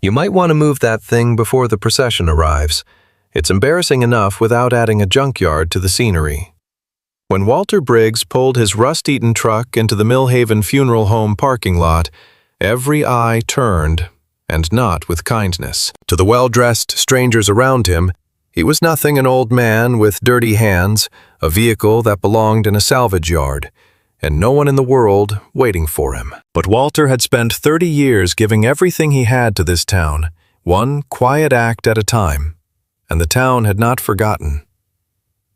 You might want to move that thing before the procession arrives. It's embarrassing enough without adding a junkyard to the scenery. When Walter Briggs pulled his rust-eaten truck into the Millhaven Funeral Home parking lot, every eye turned, and not with kindness. To the well-dressed strangers around him, he was nothing an old man with dirty hands, a vehicle that belonged in a salvage yard, and no one in the world waiting for him. But Walter had spent 30 years giving everything he had to this town, one quiet act at a time, and the town had not forgotten.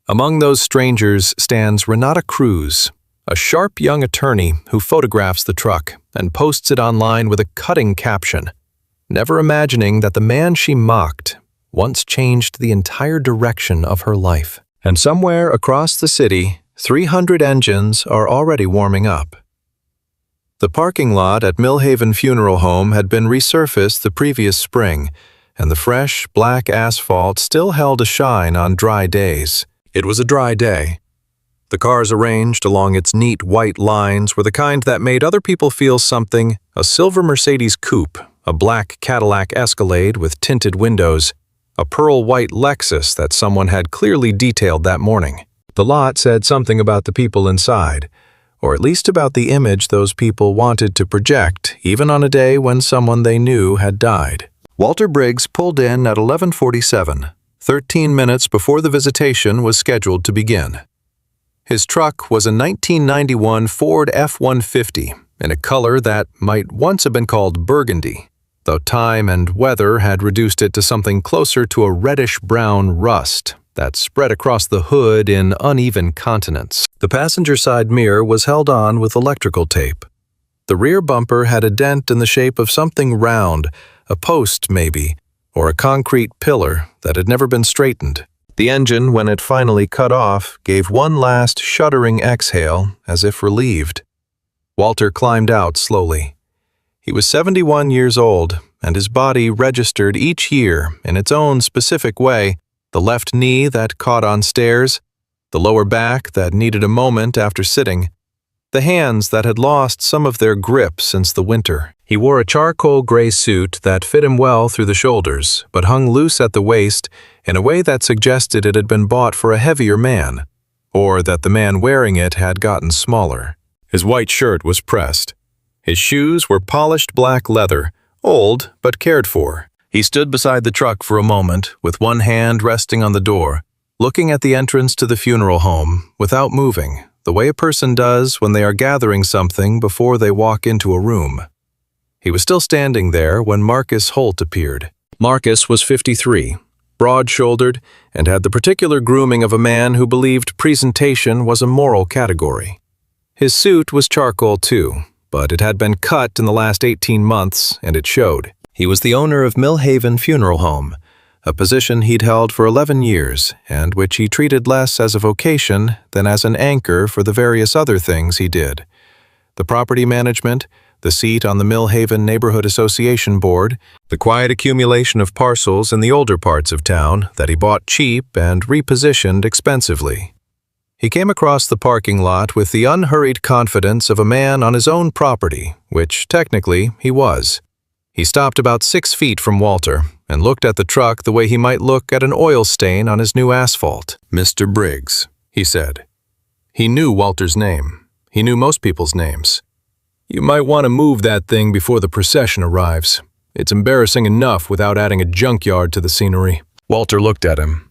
Among those strangers stands Renata Cruz, a sharp young attorney who photographs the truck and posts it online with a cutting caption, never imagining that the man she mocked once changed the entire direction of her life. And somewhere across the city, 300 engines are already warming up. The parking lot at Millhaven Funeral Home had been resurfaced the previous spring, and the fresh, black asphalt still held a shine on dry days. It was a dry day. The cars arranged along its neat white lines were the kind that made other people feel something: a silver Mercedes coupe, a black Cadillac Escalade with tinted windows, a pearl-white Lexus that someone had clearly detailed that morning. The lot said something about the people inside, or at least about the image those people wanted to project, even on a day when someone they knew had died. Walter Briggs pulled in at 11:47, 13 minutes before the visitation was scheduled to begin. His truck was a 1991 Ford F-150 in a color that might once have been called burgundy, though time and weather had reduced it to something closer to a reddish-brown rust that spread across the hood in uneven continents. The passenger side mirror was held on with electrical tape. The rear bumper had a dent in the shape of something round, a post maybe, or a concrete pillar that had never been straightened. The engine, when it finally cut off, gave one last shuddering exhale, as if relieved. Walter climbed out slowly. He was 71 years old, and his body registered each year in its own specific way: the left knee that caught on stairs, the lower back that needed a moment after sitting, the hands that had lost some of their grip since the winter. He wore a charcoal gray suit that fit him well through the shoulders, but hung loose at the waist in a way that suggested it had been bought for a heavier man, or that the man wearing it had gotten smaller. His white shirt was pressed. His shoes were polished black leather, old but cared for. He stood beside the truck for a moment, with one hand resting on the door, looking at the entrance to the funeral home without moving, the way a person does when they are gathering something before they walk into a room. He was still standing there when Marcus Holt appeared. Marcus was 53, broad-shouldered, and had the particular grooming of a man who believed presentation was a moral category. His suit was charcoal too, but it had been cut in the last 18 months, and it showed. He was the owner of Millhaven Funeral Home, a position he'd held for 11 years, and which he treated less as a vocation than as an anchor for the various other things he did. The property management, the seat on the Millhaven Neighborhood Association Board, the quiet accumulation of parcels in the older parts of town that he bought cheap and repositioned expensively. He came across the parking lot with the unhurried confidence of a man on his own property, which technically he was. He stopped about 6 feet from Walter and looked at the truck the way he might look at an oil stain on his new asphalt. "Mr. Briggs," he said. He knew Walter's name. He knew most people's names. "You might want to move that thing before the procession arrives. It's embarrassing enough without adding a junkyard to the scenery." Walter looked at him.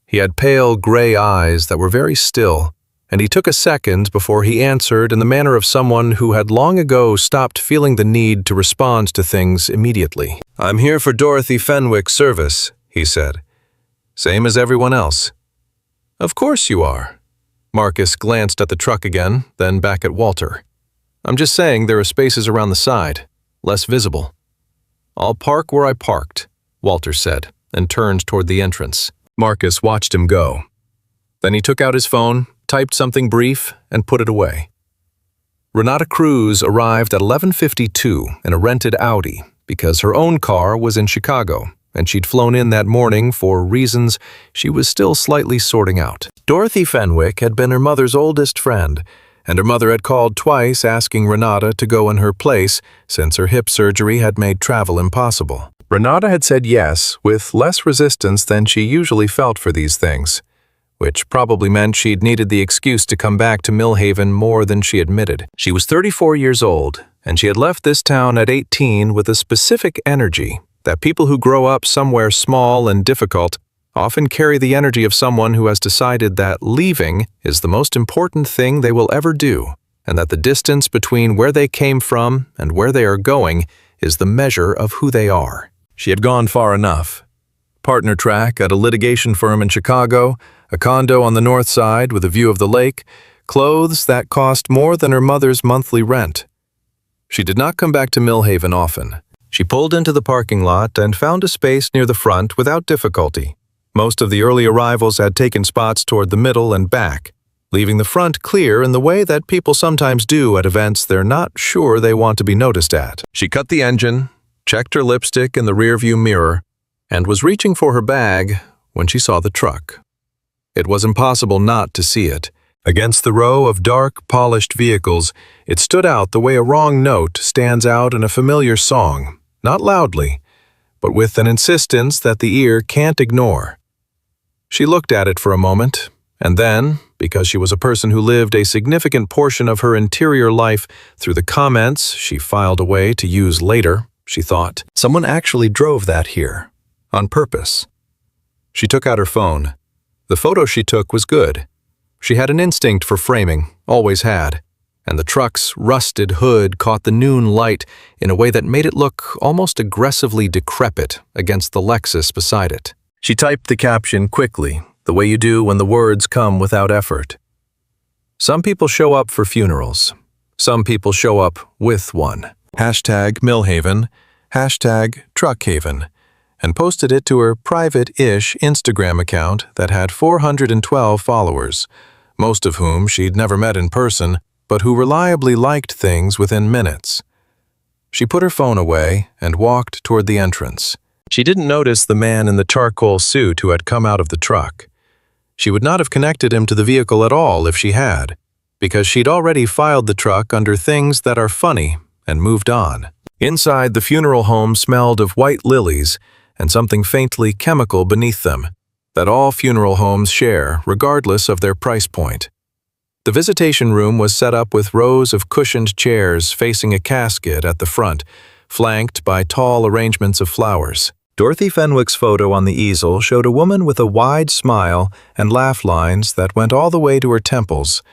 He had pale gray eyes that were very still, and he took a second before he answered in the manner of someone who had long ago stopped feeling the need to respond to things immediately. "I'm here for Dorothy Fenwick's service," he said. "Same as everyone else." "Of course you are." Marcus glanced at the truck again, then back at Walter. "I'm just saying there are spaces around the side, less visible." "I'll park where I parked," Walter said, and turned toward the entrance. Marcus watched him go. Then he took out his phone, typed something brief, and put it away. Renata Cruz arrived at 11:52 in a rented Audi because her own car was in Chicago, and she'd flown in that morning for reasons she was still slightly sorting out. Dorothy Fenwick had been her mother's oldest friend, and her mother had called twice asking Renata to go in her place since her hip surgery had made travel impossible. Renata had said yes with less resistance than she usually felt for these things, which probably meant she'd needed the excuse to come back to Millhaven more than she admitted. She was 34 years old, and she had left this town at 18 with a specific energy that people who grow up somewhere small and difficult often carry the energy of someone who has decided that leaving is the most important thing they will ever do, and that the distance between where they came from and where they are going is the measure of who they are. She had gone far enough. Partner track at a litigation firm in Chicago, a condo on the north side with a view of the lake, clothes that cost more than her mother's monthly rent. She did not come back to Millhaven often. She pulled into the parking lot and found a space near the front without difficulty. Most of the early arrivals had taken spots toward the middle and back, leaving the front clear in the way that people sometimes do at events they're not sure they want to be noticed at. She cut the engine, checked her lipstick in the rearview mirror, and was reaching for her bag when she saw the truck. It was impossible not to see it. Against the row of dark, polished vehicles, it stood out the way a wrong note stands out in a familiar song, not loudly, but with an insistence that the ear can't ignore. She looked at it for a moment, and then, because she was a person who lived a significant portion of her interior life through the comments she filed away to use later, she thought, someone actually drove that here, on purpose. She took out her phone. The photo she took was good. She had an instinct for framing, always had, and the truck's rusted hood caught the noon light in a way that made it look almost aggressively decrepit against the Lexus beside it. She typed the caption quickly, the way you do when the words come without effort. Some people show up for funerals. Some people show up with one. #Millhaven, #Truckhaven, and posted it to her private-ish Instagram account that had 412 followers, most of whom she'd never met in person, but who reliably liked things within minutes. She put her phone away and walked toward the entrance. She didn't notice the man in the charcoal suit who had come out of the truck. She would not have connected him to the vehicle at all if she had, because she'd already filed the truck under things that are funny and moved on. Inside, the funeral home smelled of white lilies and something faintly chemical beneath them, that all funeral homes share, regardless of their price point. The visitation room was set up with rows of cushioned chairs facing a casket at the front, flanked by tall arrangements of flowers. Dorothy Fenwick's photo on the easel showed a woman with a wide smile and laugh lines that went all the way to her temples.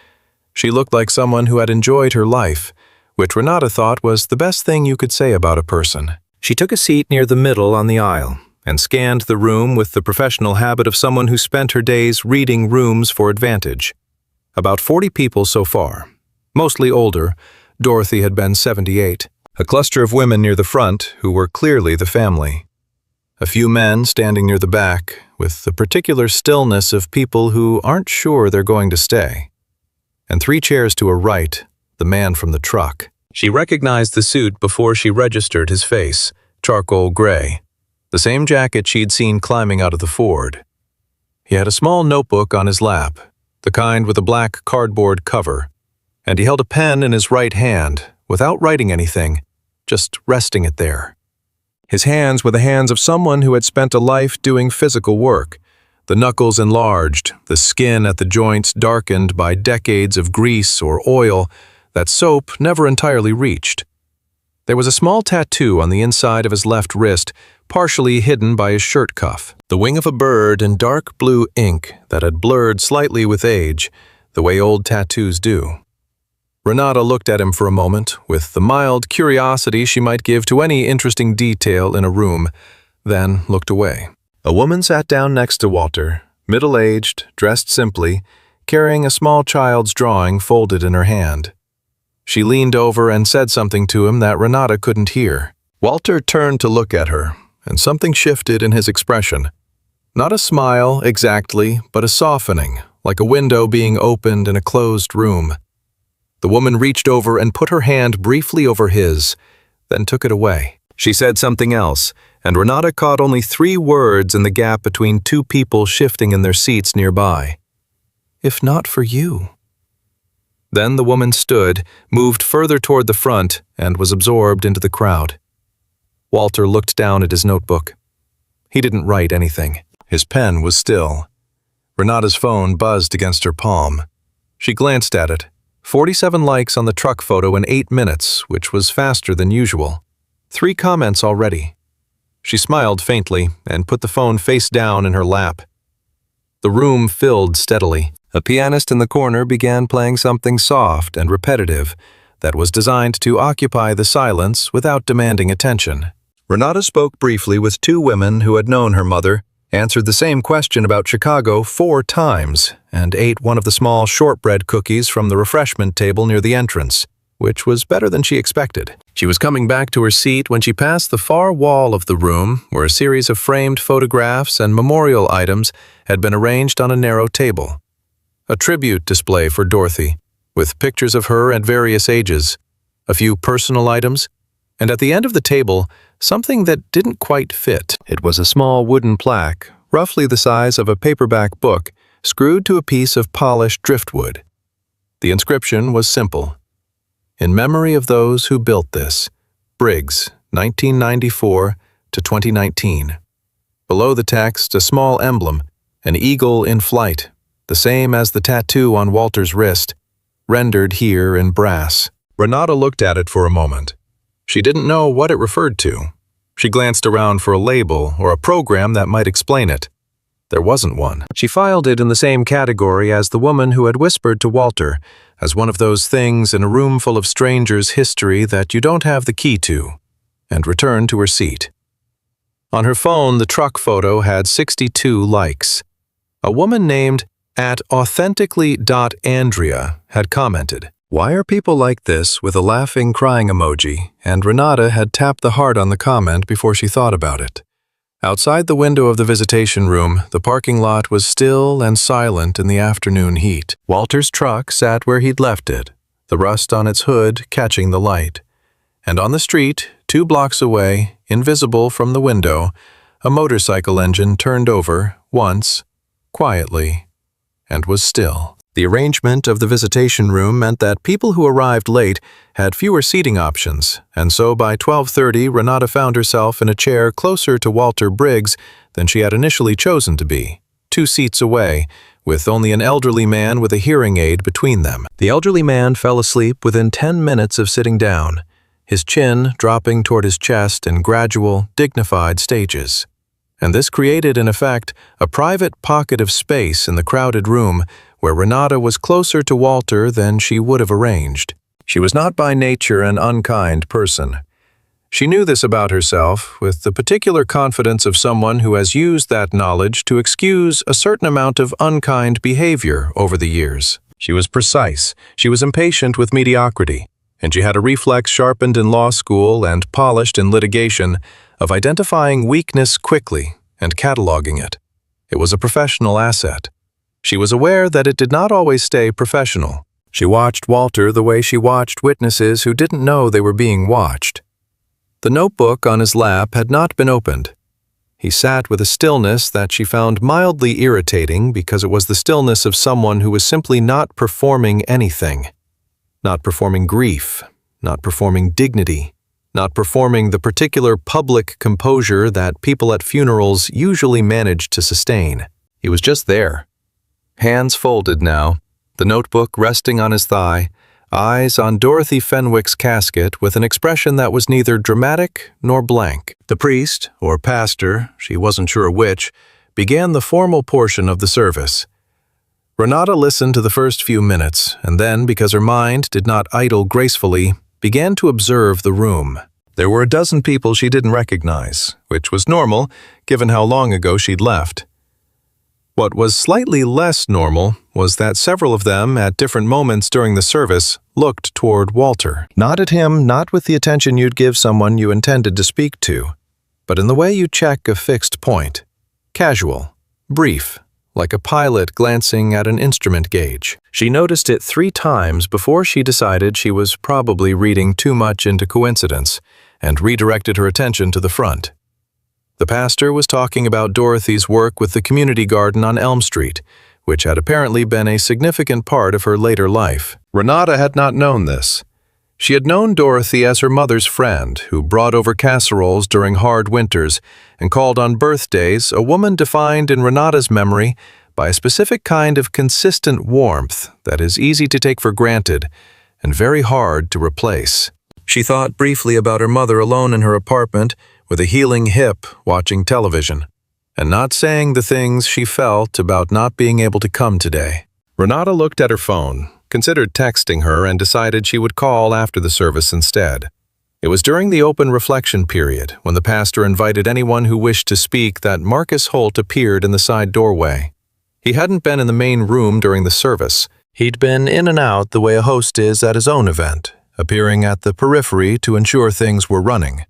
She looked like someone who had enjoyed her life, which Renata thought was the best thing you could say about a person. She took a seat near the middle on the aisle and scanned the room with the professional habit of someone who spent her days reading rooms for advantage. About 40 people so far, mostly older. Dorothy had been 78. A cluster of women near the front who were clearly the family. A few men standing near the back, with the particular stillness of people who aren't sure they're going to stay. And 3 chairs to her right, the man from the truck. She recognized the suit before she registered his face, charcoal gray, the same jacket she'd seen climbing out of the Ford. He had a small notebook on his lap, the kind with a black cardboard cover, and he held a pen in his right hand without writing anything, just resting it there. His hands were the hands of someone who had spent a life doing physical work, the knuckles enlarged, the skin at the joints darkened by decades of grease or oil that soap never entirely reached. There was a small tattoo on the inside of his left wrist, partially hidden by his shirt cuff, the wing of a bird in dark blue ink that had blurred slightly with age, the way old tattoos do. Renata looked at him for a moment, with the mild curiosity she might give to any interesting detail in a room, then looked away. A woman sat down next to Walter, middle-aged, dressed simply, carrying a small child's drawing folded in her hand. She leaned over and said something to him that Renata couldn't hear. Walter turned to look at her, and something shifted in his expression. Not a smile, exactly, but a softening, like a window being opened in a closed room. The woman reached over and put her hand briefly over his, then took it away. She said something else, and Renata caught only 3 words in the gap between 2 people shifting in their seats nearby. "If not for you." Then the woman stood, moved further toward the front, and was absorbed into the crowd. Walter looked down at his notebook. He didn't write anything. His pen was still. Renata's phone buzzed against her palm. She glanced at it. 47 likes on the truck photo in 8 minutes, which was faster than usual. 3 comments already. She smiled faintly and put the phone face down in her lap. The room filled steadily. A pianist in the corner began playing something soft and repetitive that was designed to occupy the silence without demanding attention. Renata spoke briefly with 2 women who had known her mother, answered the same question about Chicago 4 times, and ate one of the small shortbread cookies from the refreshment table near the entrance, which was better than she expected. She was coming back to her seat when she passed the far wall of the room where a series of framed photographs and memorial items had been arranged on a narrow table. A tribute display for Dorothy, with pictures of her at various ages, a few personal items, and at the end of the table, something that didn't quite fit. It was a small wooden plaque, roughly the size of a paperback book, screwed to a piece of polished driftwood. The inscription was simple. In memory of those who built this, Briggs, 1994 to 2019. Below the text, a small emblem, an eagle in flight, the same as the tattoo on Walter's wrist, rendered here in brass. Renata looked at it for a moment. She didn't know what it referred to. She glanced around for a label or a program that might explain it. There wasn't one. She filed it in the same category as the woman who had whispered to Walter, as one of those things in a room full of strangers' history that you don't have the key to, and returned to her seat. On her phone, the truck photo had 62 likes. A woman named @authentically.andrea had commented, "Why are people like this?" with a laughing, crying emoji, and Renata had tapped the heart on the comment before she thought about it. Outside the window of the visitation room, the parking lot was still and silent in the afternoon heat. Walter's truck sat where he'd left it, the rust on its hood catching the light. And on the street, 2 blocks away, invisible from the window, a motorcycle engine turned over once, quietly, and was still. The arrangement of the visitation room meant that people who arrived late had fewer seating options, and so by 12:30 Renata found herself in a chair closer to Walter Briggs than she had initially chosen to be, 2 seats away, with only an elderly man with a hearing aid between them. The elderly man fell asleep within 10 minutes of sitting down, his chin dropping toward his chest in gradual, dignified stages. And this created, in effect, a private pocket of space in the crowded room where Renata was closer to Walter than she would have arranged. She was not by nature an unkind person. She knew this about herself with the particular confidence of someone who has used that knowledge to excuse a certain amount of unkind behavior over the years. She was precise, she was impatient with mediocrity, and she had a reflex sharpened in law school and polished in litigation of identifying weakness quickly and cataloging it. It was a professional asset. She was aware that it did not always stay professional. She watched Walter the way she watched witnesses who didn't know they were being watched. The notebook on his lap had not been opened. He sat with a stillness that she found mildly irritating because it was the stillness of someone who was simply not performing anything. Not performing grief, not performing dignity, not performing the particular public composure that people at funerals usually manage to sustain. He was just there. Hands folded now, the notebook resting on his thigh, eyes on Dorothy Fenwick's casket with an expression that was neither dramatic nor blank. The priest, or pastor, she wasn't sure which, began the formal portion of the service. Renata listened to the first few minutes, and then, because her mind did not idle gracefully, began to observe the room. There were a dozen people she didn't recognize, which was normal, given how long ago she'd left. What was slightly less normal was that several of them, at different moments during the service, looked toward Walter. Not at him, not with the attention you'd give someone you intended to speak to, but in the way you check a fixed point. Casual, brief, like a pilot glancing at an instrument gauge. She noticed it 3 times before she decided she was probably reading too much into coincidence and redirected her attention to the front. The pastor was talking about Dorothy's work with the community garden on Elm Street, which had apparently been a significant part of her later life. Renata had not known this. She had known Dorothy as her mother's friend, who brought over casseroles during hard winters and called on birthdays, a woman defined in Renata's memory by a specific kind of consistent warmth that is easy to take for granted and very hard to replace. She thought briefly about her mother alone in her apartment with a healing hip watching television, and not saying the things she felt about not being able to come today. Renata looked at her phone, considered texting her, and decided she would call after the service instead. It was during the open reflection period, when the pastor invited anyone who wished to speak, that Marcus Holt appeared in the side doorway. He hadn't been in the main room during the service. He'd been in and out the way a host is at his own event, appearing at the periphery to ensure things were running.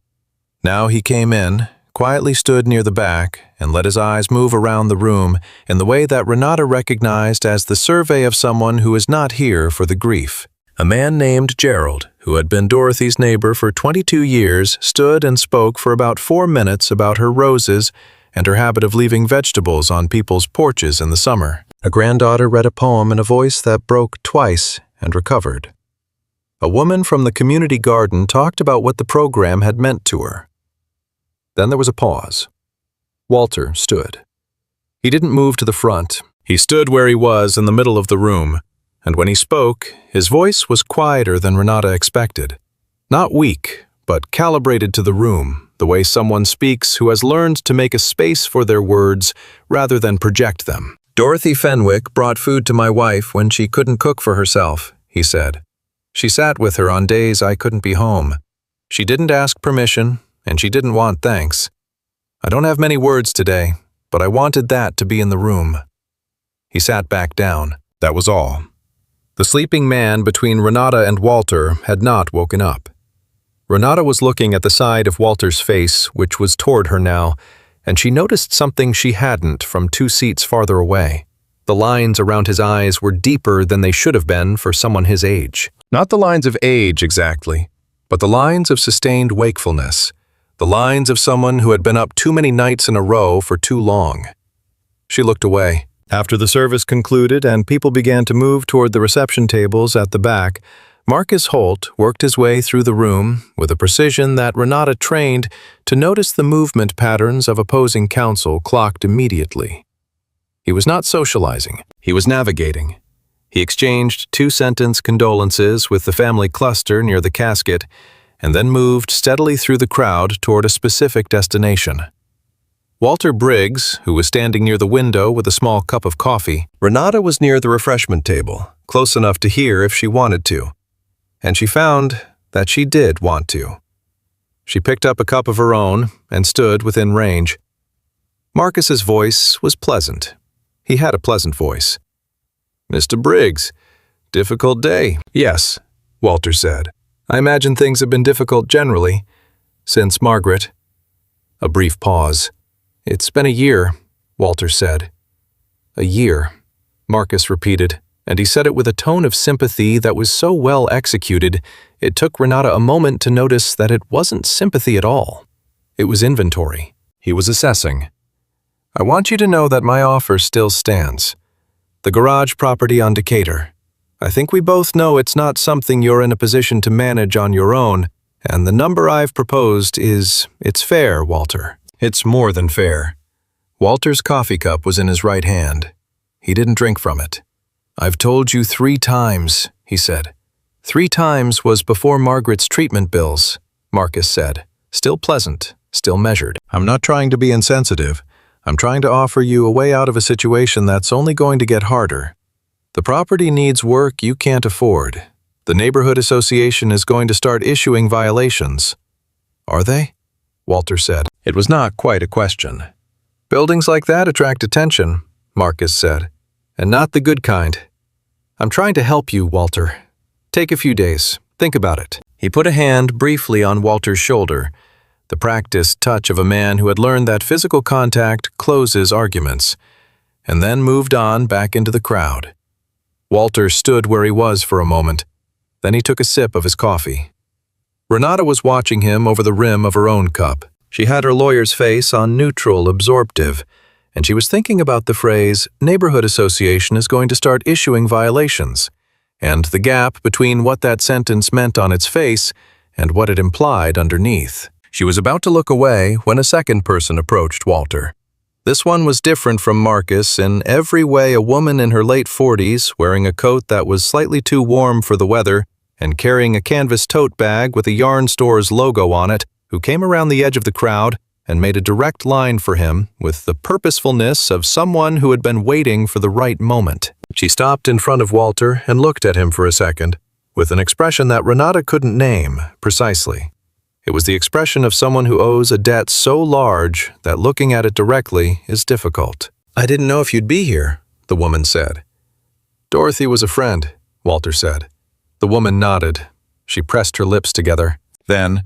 Now he came in, quietly stood near the back, and let his eyes move around the room in the way that Renata recognized as the survey of someone who is not here for the grief. A man named Gerald, who had been Dorothy's neighbor for 22 years, stood and spoke for about 4 minutes about her roses and her habit of leaving vegetables on people's porches in the summer. A granddaughter read a poem in a voice that broke twice and recovered. A woman from the community garden talked about what the program had meant to her. Then there was a pause. Walter stood. He didn't move to the front. He stood where he was in the middle of the room, and when he spoke, his voice was quieter than Renata expected. Not weak, but calibrated to the room, the way someone speaks who has learned to make a space for their words rather than project them. "Dorothy Fenwick brought food to my wife when she couldn't cook for herself," he said. "She sat with her on days I couldn't be home. She didn't ask permission, and she didn't want thanks. I don't have many words today, but I wanted that to be in the room." He sat back down. That was all. The sleeping man between Renata and Walter had not woken up. Renata was looking at the side of Walter's face, which was toward her now, and she noticed something she hadn't from 2 seats farther away. The lines around his eyes were deeper than they should have been for someone his age. Not the lines of age exactly, but the lines of sustained wakefulness, the lines of someone who had been up too many nights in a row for too long. She looked away. After the service concluded and people began to move toward the reception tables at the back, Marcus Holt worked his way through the room with a precision that Renata trained to notice the movement patterns of opposing counsel clocked immediately. He was not socializing. He was navigating. He exchanged 2-sentence condolences with the family cluster near the casket and then moved steadily through the crowd toward a specific destination. Walter Briggs, who was standing near the window with a small cup of coffee. Renata was near the refreshment table, close enough to hear if she wanted to. And she found that she did want to. She picked up a cup of her own and stood within range. Marcus's voice was pleasant. He had a pleasant voice. "Mr. Briggs, difficult day." "Yes," Walter said. "I imagine things have been difficult generally, since Margaret." A brief pause. "It's been a year," Walter said. "A year," Marcus repeated, and he said it with a tone of sympathy that was so well executed, it took Renata a moment to notice that it wasn't sympathy at all. It was inventory. He was assessing. "I want you to know that my offer still stands. The garage property on Decatur. I think we both know it's not something you're in a position to manage on your own, and the number I've proposed it's fair, Walter. It's more than fair." Walter's coffee cup was in his right hand. He didn't drink from it. "I've told you 3 times, he said. 3 times was before Margaret's treatment bills," Marcus said, still pleasant, still measured. "I'm not trying to be insensitive. I'm trying to offer you a way out of a situation that's only going to get harder. The property needs work you can't afford. The neighborhood association is going to start issuing violations." "Are they?" Walter said. It was not quite a question. "Buildings like that attract attention," Marcus said, "and not the good kind. I'm trying to help you, Walter. Take a few days. Think about it." He put a hand briefly on Walter's shoulder, the practiced touch of a man who had learned that physical contact closes arguments, and then moved on back into the crowd. Walter stood where he was for a moment. Then he took a sip of his coffee. Renata was watching him over the rim of her own cup. She had her lawyer's face on neutral, absorptive, and she was thinking about the phrase, "neighborhood association is going to start issuing violations," and the gap between what that sentence meant on its face and what it implied underneath. She was about to look away when a second person approached Walter. This one was different from Marcus in every way, a woman in her late 40s, wearing a coat that was slightly too warm for the weather and carrying a canvas tote bag with a yarn store's logo on it, who came around the edge of the crowd and made a direct line for him with the purposefulness of someone who had been waiting for the right moment. She stopped in front of Walter and looked at him for a second, with an expression that Renata couldn't name precisely. It was the expression of someone who owes a debt so large that looking at it directly is difficult. "I didn't know if you'd be here," the woman said. "Dorothy was a friend," Walter said. The woman nodded. She pressed her lips together. Then,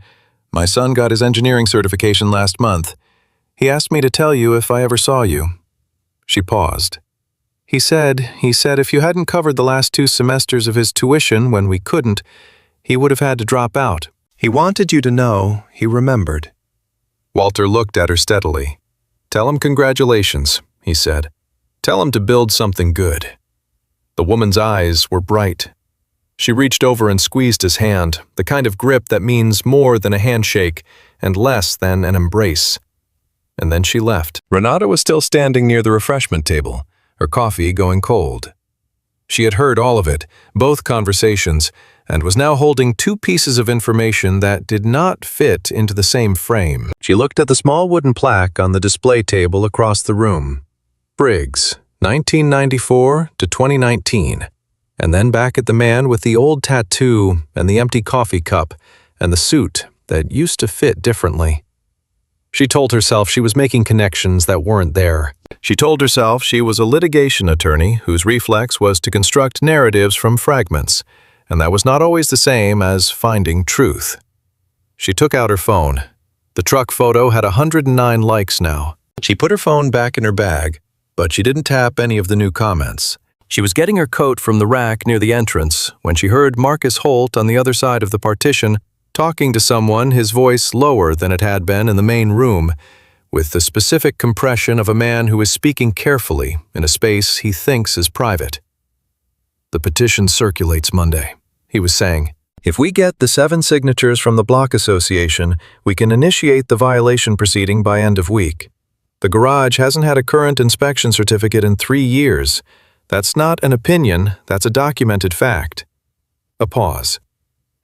"My son got his engineering certification last month. He asked me to tell you if I ever saw you." She paused. He said if you hadn't covered the last 2 semesters of his tuition when we couldn't, he would have had to drop out. He wanted you to know he remembered." Walter looked at her steadily. "Tell him congratulations," he said. "Tell him to build something good." The woman's eyes were bright. She reached over and squeezed his hand, the kind of grip that means more than a handshake and less than an embrace. And then she left. Renata was still standing near the refreshment table, her coffee going cold. She had heard all of it, both conversations, and was now holding 2 pieces of information that did not fit into the same frame. She looked at the small wooden plaque on the display table across the room. Briggs, 1994 to 2019. And then back at the man with the old tattoo and the empty coffee cup and the suit that used to fit differently. She told herself she was making connections that weren't there. She told herself she was a litigation attorney whose reflex was to construct narratives from fragments, and that was not always the same as finding truth. She took out her phone. The truck photo had 109 likes now. She put her phone back in her bag, but she didn't tap any of the new comments. She was getting her coat from the rack near the entrance when she heard Marcus Holt on the other side of the partition talking to someone, his voice lower than it had been in the main room, with the specific compression of a man who is speaking carefully in a space he thinks is private. "The petition circulates Monday," he was saying. "If we get the 7 signatures from the Block Association, we can initiate the violation proceeding by end of week. The garage hasn't had a current inspection certificate in 3 years. That's not an opinion, that's a documented fact." A pause.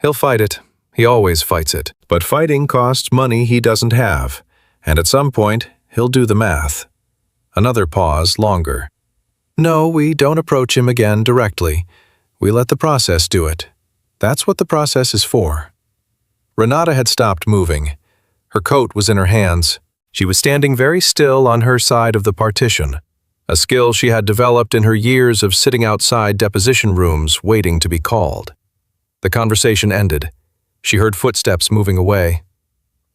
"He'll fight it. He always fights it. But fighting costs money he doesn't have, and at some point, he'll do the math." Another pause, longer. "No, we don't approach him again directly. We let the process do it. That's what the process is for." Renata had stopped moving. Her coat was in her hands. She was standing very still on her side of the partition, a skill she had developed in her years of sitting outside deposition rooms waiting to be called. The conversation ended. She heard footsteps moving away.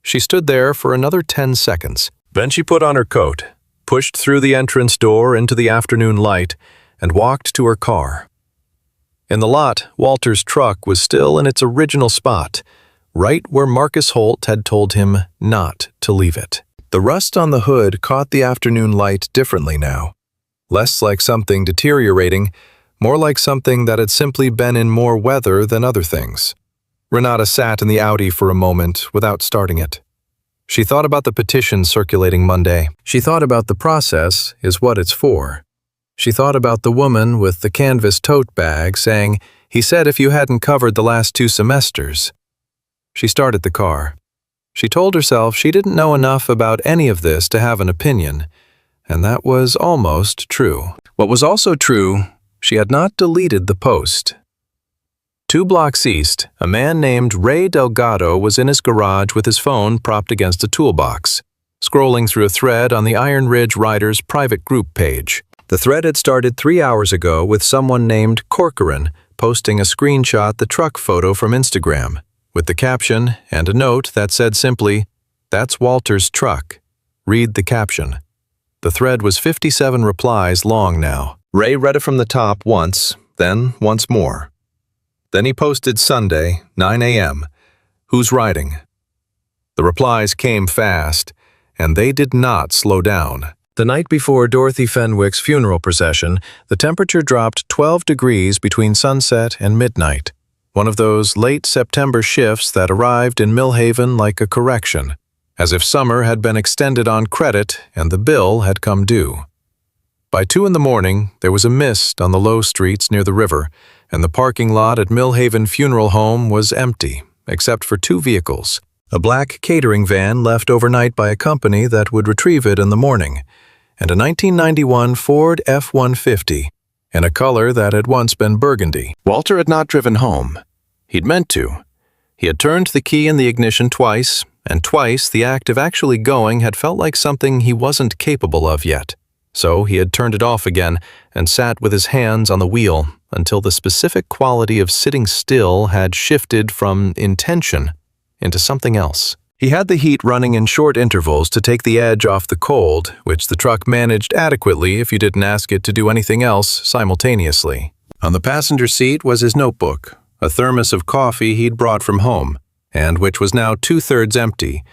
She stood there for another 10 seconds. Then she put on her coat, pushed through the entrance door into the afternoon light, and walked to her car. In the lot, Walter's truck was still in its original spot, right where Marcus Holt had told him not to leave it. The rust on the hood caught the afternoon light differently now. Less like something deteriorating, more like something that had simply been in more weather than other things. Renata sat in the Audi for a moment without starting it. She thought about the petition circulating Monday. She thought about the process is what it's for. She thought about the woman with the canvas tote bag saying, "He said if you hadn't covered the last 2 semesters." She started the car. She told herself she didn't know enough about any of this to have an opinion, and that was almost true. What was also true, she had not deleted the post. 2 blocks east, a man named Ray Delgado was in his garage with his phone propped against a toolbox, scrolling through a thread on the Iron Ridge Riders private group page. The thread had started 3 hours ago with someone named Corcoran posting a screenshot the truck photo from Instagram, with the caption and a note that said simply, "That's Walter's truck. Read the caption." The thread was 57 replies long now. Ray read it from the top once, then once more. Then he posted Sunday, 9 a.m., "Who's riding?" The replies came fast, and they did not slow down. The night before Dorothy Fenwick's funeral procession, the temperature dropped 12 degrees between sunset and midnight, one of those late September shifts that arrived in Millhaven like a correction, as if summer had been extended on credit and the bill had come due. By 2 in the morning, there was a mist on the low streets near the river, and the parking lot at Millhaven Funeral Home was empty, except for 2 vehicles, a black catering van left overnight by a company that would retrieve it in the morning, and a 1991 Ford F-150, in a color that had once been burgundy. Walter had not driven home. He'd meant to. He had turned the key in the ignition twice, and twice the act of actually going had felt like something he wasn't capable of yet. So he had turned it off again and sat with his hands on the wheel until the specific quality of sitting still had shifted from intention into something else. He had the heat running in short intervals to take the edge off the cold, which the truck managed adequately if you didn't ask it to do anything else simultaneously. On the passenger seat was his notebook, a thermos of coffee he'd brought from home, and which was now 2/3 empty,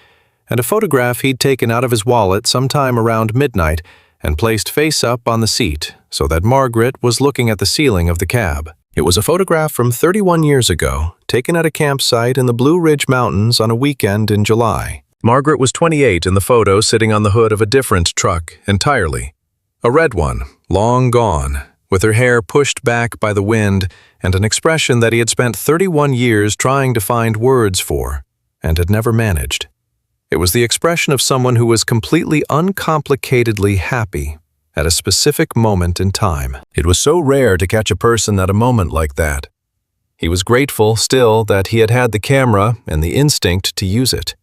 and a photograph he'd taken out of his wallet sometime around midnight and placed face up on the seat so that Margaret was looking at the ceiling of the cab. It was a photograph from 31 years ago, taken at a campsite in the Blue Ridge Mountains on a weekend in July. Margaret was 28 in the photo, sitting on the hood of a different truck entirely. A red one, long gone, with her hair pushed back by the wind and an expression that he had spent 31 years trying to find words for and had never managed. It was the expression of someone who was completely uncomplicatedly happy at a specific moment in time. It was so rare to catch a person at a moment like that. He was grateful still that he had had the camera and the instinct to use it.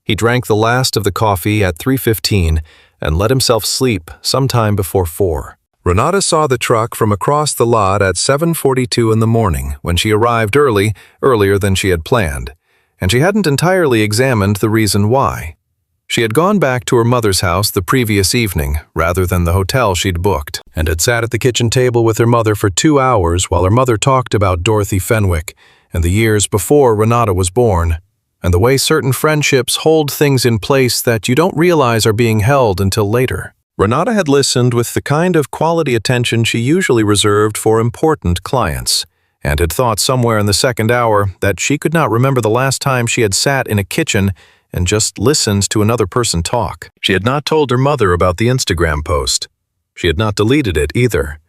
He drank the last of the coffee at 3:15 and let himself sleep sometime before 4. Renata saw the truck from across the lot at 7:42 in the morning when she arrived earlier than she had planned, and she hadn't entirely examined the reason why. She had gone back to her mother's house the previous evening rather than the hotel she'd booked, and had sat at the kitchen table with her mother for 2 hours while her mother talked about Dorothy Fenwick and the years before Renata was born, and the way certain friendships hold things in place that you don't realize are being held until later. Renata had listened with the kind of quality attention she usually reserved for important clients, and had thought somewhere in the second hour that she could not remember the last time she had sat in a kitchen and just listened to another person talk. She had not told her mother about the Instagram post. She had not deleted it either.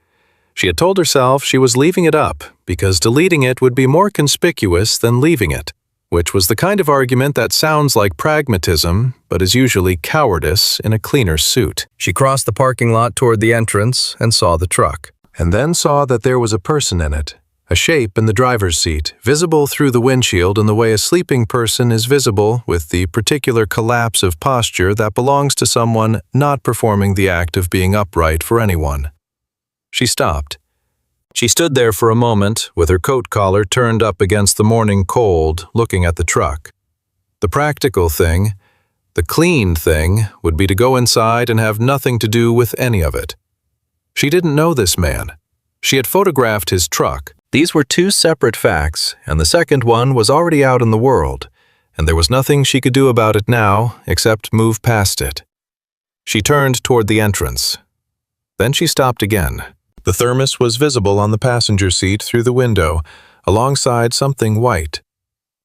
She had told herself she was leaving it up because deleting it would be more conspicuous than leaving it, which was the kind of argument that sounds like pragmatism but is usually cowardice in a cleaner's suit. She crossed the parking lot toward the entrance and saw the truck, and then saw that there was a person in it. A shape in the driver's seat, visible through the windshield in the way a sleeping person is visible with the particular collapse of posture that belongs to someone not performing the act of being upright for anyone. She stopped. She stood there for a moment, with her coat collar turned up against the morning cold, looking at the truck. The practical thing, the clean thing, would be to go inside and have nothing to do with any of it. She didn't know this man. She had photographed his truck. These were 2 separate facts, and the second one was already out in the world, and there was nothing she could do about it now except move past it. She turned toward the entrance. Then she stopped again. The thermos was visible on the passenger seat through the window, alongside something white.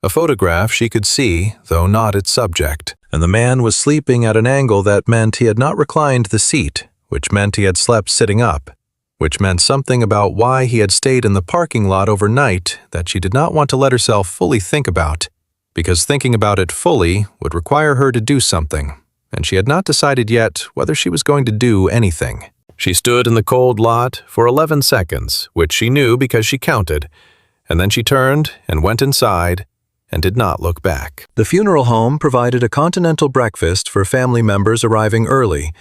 A photograph she could see, though not its subject, and the man was sleeping at an angle that meant he had not reclined the seat, which meant he had slept sitting up, which meant something about why he had stayed in the parking lot overnight that she did not want to let herself fully think about, because thinking about it fully would require her to do something, and she had not decided yet whether she was going to do anything. She stood in the cold lot for 11 seconds, which she knew because she counted, and then she turned and went inside and did not look back. The funeral home provided a continental breakfast for family members arriving early,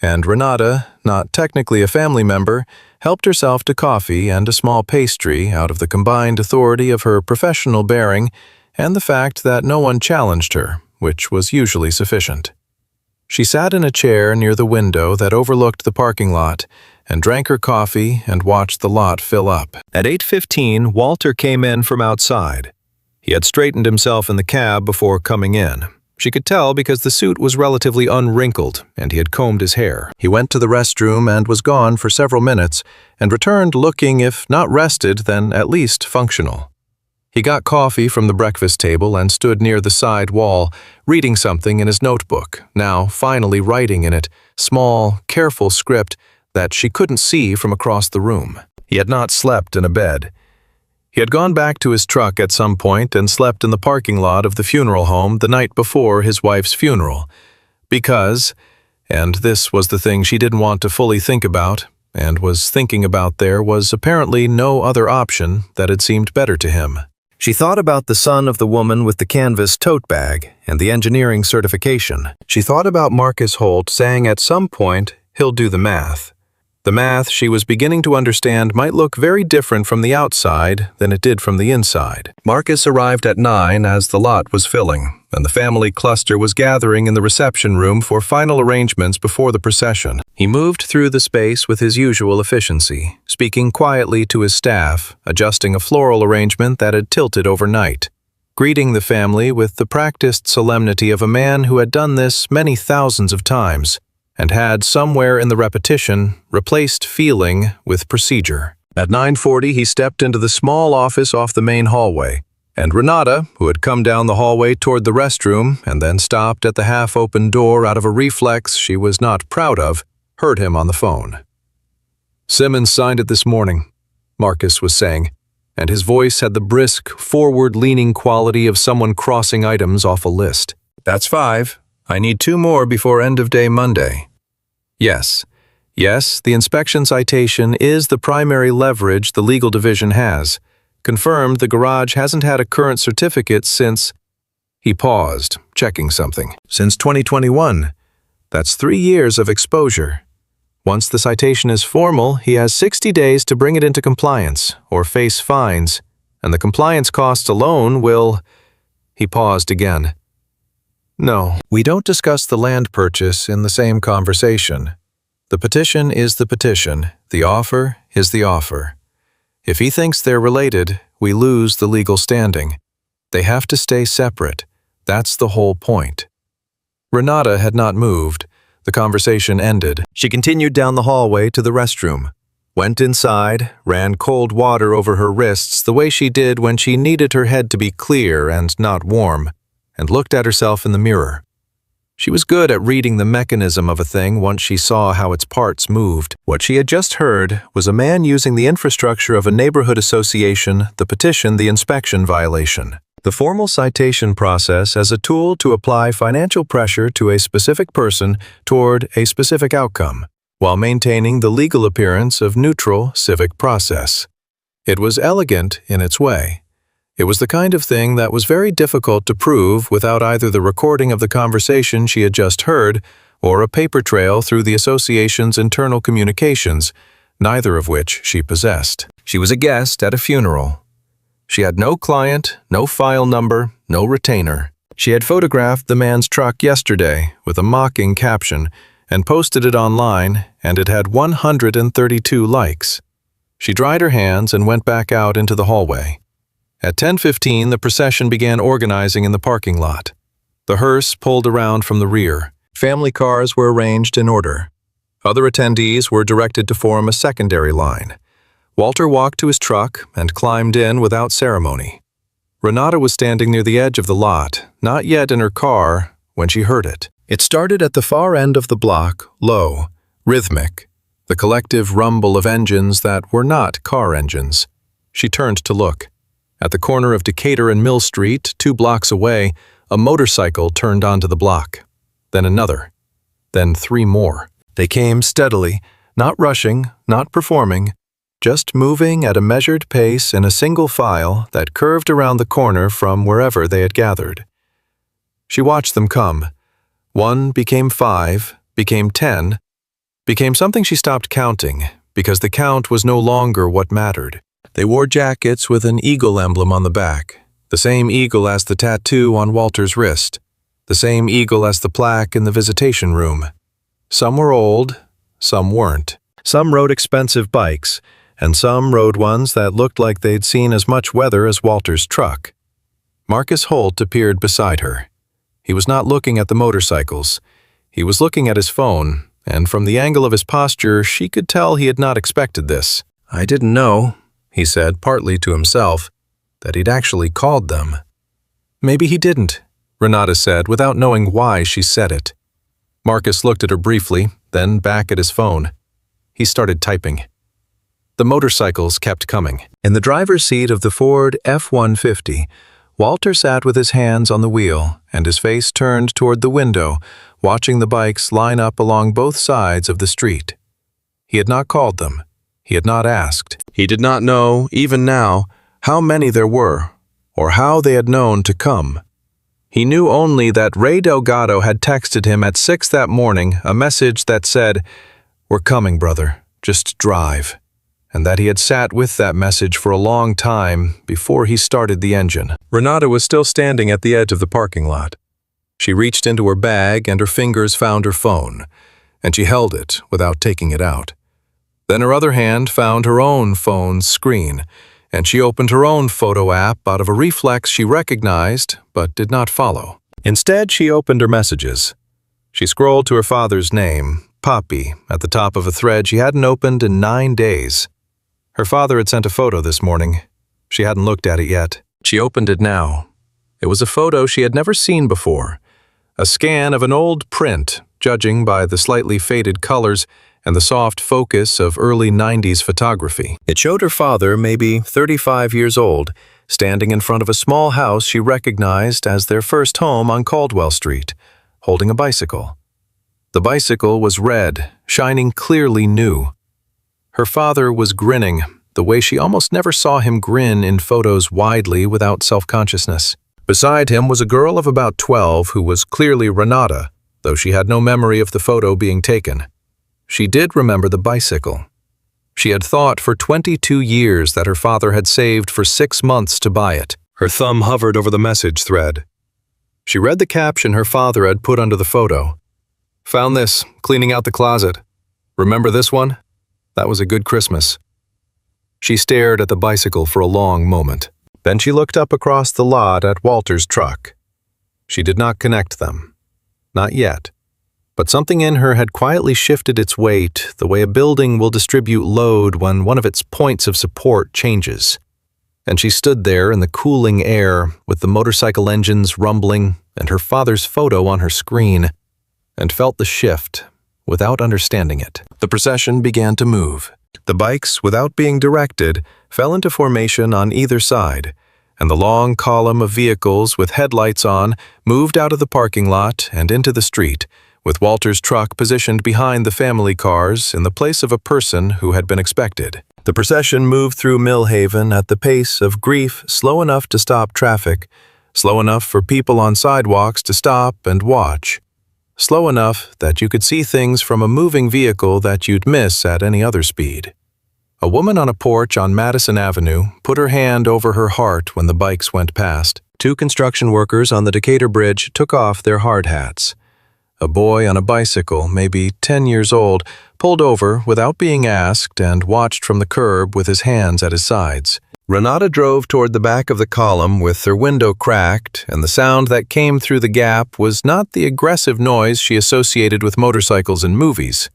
and Renata, not technically a family member, helped herself to coffee and a small pastry out of the combined authority of her professional bearing and the fact that no one challenged her, which was usually sufficient. She sat in a chair near the window that overlooked the parking lot and drank her coffee and watched the lot fill up. At 8:15, Walter came in from outside. He had straightened himself in the cab before coming in, She could tell because the suit was relatively unwrinkled and he had combed his hair. He went to the restroom and was gone for several minutes and returned looking, if not rested, then at least functional. He got coffee from the breakfast table and stood near the side wall, reading something in his notebook, now finally writing in it, small, careful script that she couldn't see from across the room. He had not slept in a bed. He had gone back to his truck at some point and slept in the parking lot of the funeral home the night before his wife's funeral. Because, and this was the thing she didn't want to fully think about, and was thinking about, there was apparently no other option that had seemed better to him. She thought about the son of the woman with the canvas tote bag and the engineering certification. She thought about Marcus Holt saying at some point he'll do the math. The math she was beginning to understand might look very different from the outside than it did from the inside. Marcus arrived at 9 as the lot was filling, and the family cluster was gathering in the reception room for final arrangements before the procession. He moved through the space with his usual efficiency, speaking quietly to his staff, adjusting a floral arrangement that had tilted overnight, greeting the family with the practiced solemnity of a man who had done this many thousands of times, and had, somewhere in the repetition, replaced feeling with procedure. At 9:40, he stepped into the small office off the main hallway, and Renata, who had come down the hallway toward the restroom and then stopped at the half-open door out of a reflex she was not proud of, heard him on the phone. "Simmons signed it this morning," Marcus was saying, and his voice had the brisk, forward-leaning quality of someone crossing items off a list. "That's 5. I need 2 more before end of day Monday." Yes, the inspection citation is the primary leverage the legal division has. Confirmed the garage hasn't had a current certificate since... He paused, checking something. Since 2021. That's 3 years of exposure. Once the citation is formal, he has 60 days to bring it into compliance, or face fines, and the compliance costs alone will... He paused again. "No, we don't discuss the land purchase in the same conversation. The petition is the petition, the offer is the offer. If he thinks they're related, we lose the legal standing. They have to stay separate. That's the whole point." Renata had not moved. The conversation ended. She continued down the hallway to the restroom, went inside, ran cold water over her wrists the way she did when she needed her head to be clear and not warm, and looked at herself in the mirror. She was good at reading the mechanism of a thing once she saw how its parts moved. What she had just heard was a man using the infrastructure of a neighborhood association, the petition, the inspection violation. The formal citation process as a tool to apply financial pressure to a specific person toward a specific outcome, while maintaining the legal appearance of neutral civic process. It was elegant in its way. It was the kind of thing that was very difficult to prove without either the recording of the conversation she had just heard or a paper trail through the association's internal communications, neither of which she possessed. She was a guest at a funeral. She had no client, no file number, no retainer. She had photographed the man's truck yesterday with a mocking caption and posted it online, and it had 132 likes. She dried her hands and went back out into the hallway. At 10:15, the procession began organizing in the parking lot. The hearse pulled around from the rear. Family cars were arranged in order. Other attendees were directed to form a secondary line. Walter walked to his truck and climbed in without ceremony. Renata was standing near the edge of the lot, not yet in her car, when she heard it. It started at the far end of the block, low, rhythmic, the collective rumble of engines that were not car engines. She turned to look. At the corner of Decatur and Mill Street, 2 blocks away, a motorcycle turned onto the block. Then another. Then 3 more. They came steadily, not rushing, not performing, just moving at a measured pace in a single file that curved around the corner from wherever they had gathered. She watched them come. 1 became 5, became 10, became something she stopped counting, because the count was no longer what mattered. They wore jackets with an eagle emblem on the back, the same eagle as the tattoo on Walter's wrist, the same eagle as the plaque in the visitation room. Some were old, some weren't. Some rode expensive bikes, and some rode ones that looked like they'd seen as much weather as Walter's truck. Marcus Holt appeared beside her. He was not looking at the motorcycles. He was looking at his phone, and from the angle of his posture, she could tell he had not expected this. "I didn't know," he said, partly to himself, "that he'd actually called them." "Maybe he didn't," Renata said, without knowing why she said it. Marcus looked at her briefly, then back at his phone. He started typing. The motorcycles kept coming. In the driver's seat of the Ford F-150, Walter sat with his hands on the wheel and his face turned toward the window, watching the bikes line up along both sides of the street. He had not called them. He had not asked. He did not know, even now, how many there were, or how they had known to come. He knew only that Ray Delgado had texted him at 6 that morning a message that said, "We're coming, brother, just drive," and that he had sat with that message for a long time before he started the engine. Renata was still standing at the edge of the parking lot. She reached into her bag and her fingers found her phone, and she held it without taking it out. Then her other hand found her own phone's screen, and she opened her own photo app out of a reflex she recognized but did not follow. Instead, she opened her messages. She scrolled to her father's name, Poppy, at the top of a thread she hadn't opened in 9 days. Her father had sent a photo this morning. She hadn't looked at it yet. She opened it now. It was a photo she had never seen before. A scan of an old print, judging by the slightly faded colors and the soft focus of early 90s photography. It showed her father, maybe 35 years old, standing in front of a small house she recognized as their first home on Caldwell Street, holding a bicycle. The bicycle was red, shining clearly new. Her father was grinning, the way she almost never saw him grin in photos widely without self-consciousness. Beside him was a girl of about 12 who was clearly Renata, though she had no memory of the photo being taken. She did remember the bicycle. She had thought for 22 years that her father had saved for 6 months to buy it. Her thumb hovered over the message thread. She read the caption her father had put under the photo. "Found this, cleaning out the closet. Remember this one? That was a good Christmas." She stared at the bicycle for a long moment. Then she looked up across the lot at Walter's truck. She did not connect them. Not yet. But something in her had quietly shifted its weight the way a building will distribute load when one of its points of support changes. And she stood there in the cooling air with the motorcycle engines rumbling and her father's photo on her screen, and felt the shift without understanding it. The procession began to move. The bikes, without being directed, fell into formation on either side, and the long column of vehicles with headlights on moved out of the parking lot and into the street, with Walter's truck positioned behind the family cars in the place of a person who had been expected. The procession moved through Millhaven at the pace of grief slow enough to stop traffic, slow enough for people on sidewalks to stop and watch, slow enough that you could see things from a moving vehicle that you'd miss at any other speed. A woman on a porch on Madison Avenue put her hand over her heart when the bikes went past. 2 construction workers on the Decatur Bridge took off their hard hats. A boy on a bicycle, maybe 10 years old, pulled over without being asked and watched from the curb with his hands at his sides. Renata drove toward the back of the column with her window cracked, and the sound that came through the gap was not the aggressive noise she associated with motorcycles in movies.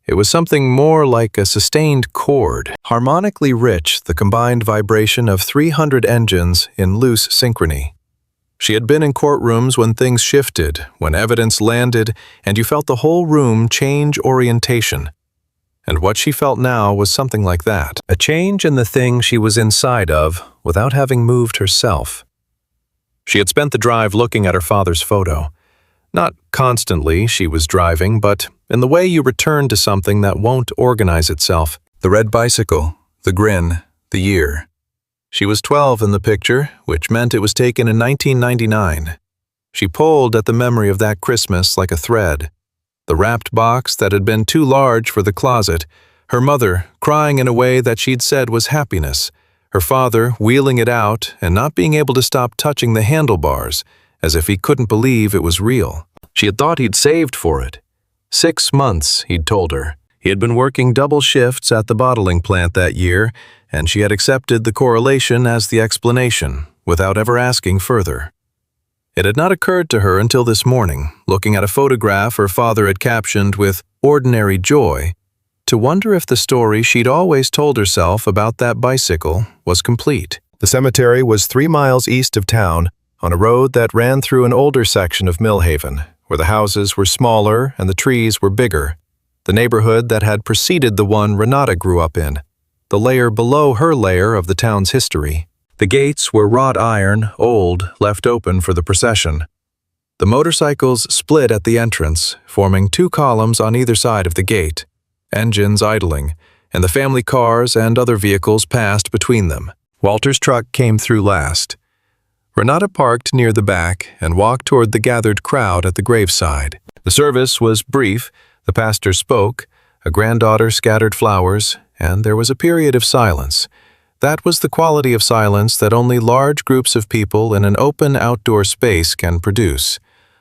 It was something more like a sustained chord, harmonically rich, the combined vibration of 300 engines in loose synchrony. She had been in courtrooms when things shifted, when evidence landed, and you felt the whole room change orientation. And what she felt now was something like that, a change in the thing she was inside of without having moved herself. She had spent the drive looking at her father's photo. Not constantly she was driving, but in the way you return to something that won't organize itself. The red bicycle, the grin, the year. She was 12 in the picture, which meant it was taken in 1999. She pulled at the memory of that Christmas like a thread. The wrapped box that had been too large for the closet, her mother crying in a way that she'd said was happiness, her father wheeling it out and not being able to stop touching the handlebars, as if he couldn't believe it was real. She had thought he'd saved for it. 6 months, he'd told her. He had been working double shifts at the bottling plant that year, and she had accepted the correlation as the explanation, without ever asking further. It had not occurred to her until this morning, looking at a photograph her father had captioned with "ordinary joy," to wonder if the story she'd always told herself about that bicycle was complete. The cemetery was 3 miles east of town, on a road that ran through an older section of Millhaven, where the houses were smaller and the trees were bigger. The neighborhood that had preceded the one Renata grew up in, the layer below her layer of the town's history. The gates were wrought iron, old, left open for the procession. The motorcycles split at the entrance, forming 2 columns on either side of the gate, engines idling, and the family cars and other vehicles passed between them. Walter's truck came through last. Renata parked near the back and walked toward the gathered crowd at the graveside. The service was brief. The pastor spoke, a granddaughter scattered flowers, and there was a period of silence. That was the quality of silence that only large groups of people in an open outdoor space can produce,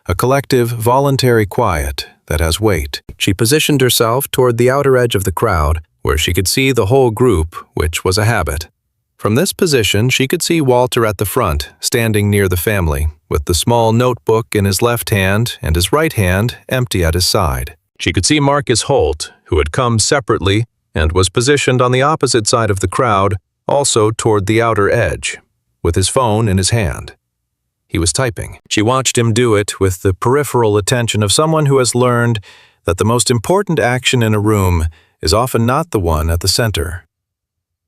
a collective, voluntary quiet that has weight. She positioned herself toward the outer edge of the crowd, where she could see the whole group, which was a habit. From this position, she could see Walter at the front, standing near the family, with the small notebook in his left hand and his right hand empty at his side. She could see Marcus Holt, who had come separately and was positioned on the opposite side of the crowd, also toward the outer edge, with his phone in his hand. He was typing. She watched him do it with the peripheral attention of someone who has learned that the most important action in a room is often not the one at the center.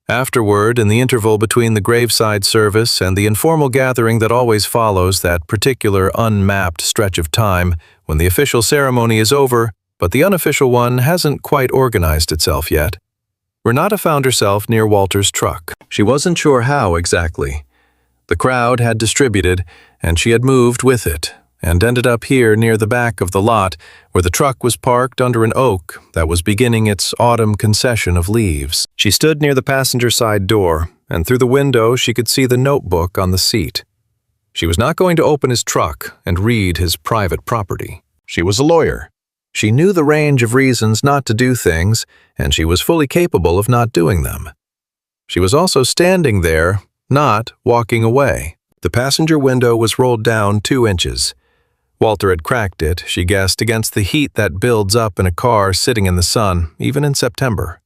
Afterward, in the interval between the graveside service and the informal gathering that always follows that particular unmapped stretch of time when the official ceremony is over, but the unofficial one hasn't quite organized itself yet, Renata found herself near Walter's truck. She wasn't sure how exactly. The crowd had distributed, and she had moved with it, and ended up here near the back of the lot, where the truck was parked under an oak that was beginning its autumn concession of leaves. She stood near the passenger side door, and through the window she could see the notebook on the seat. She was not going to open his truck and read his private property. She was a lawyer. She knew the range of reasons not to do things, and she was fully capable of not doing them. She was also standing there, not walking away. The passenger window was rolled down 2 inches. Walter had cracked it, she guessed, against the heat that builds up in a car sitting in the sun, even in September.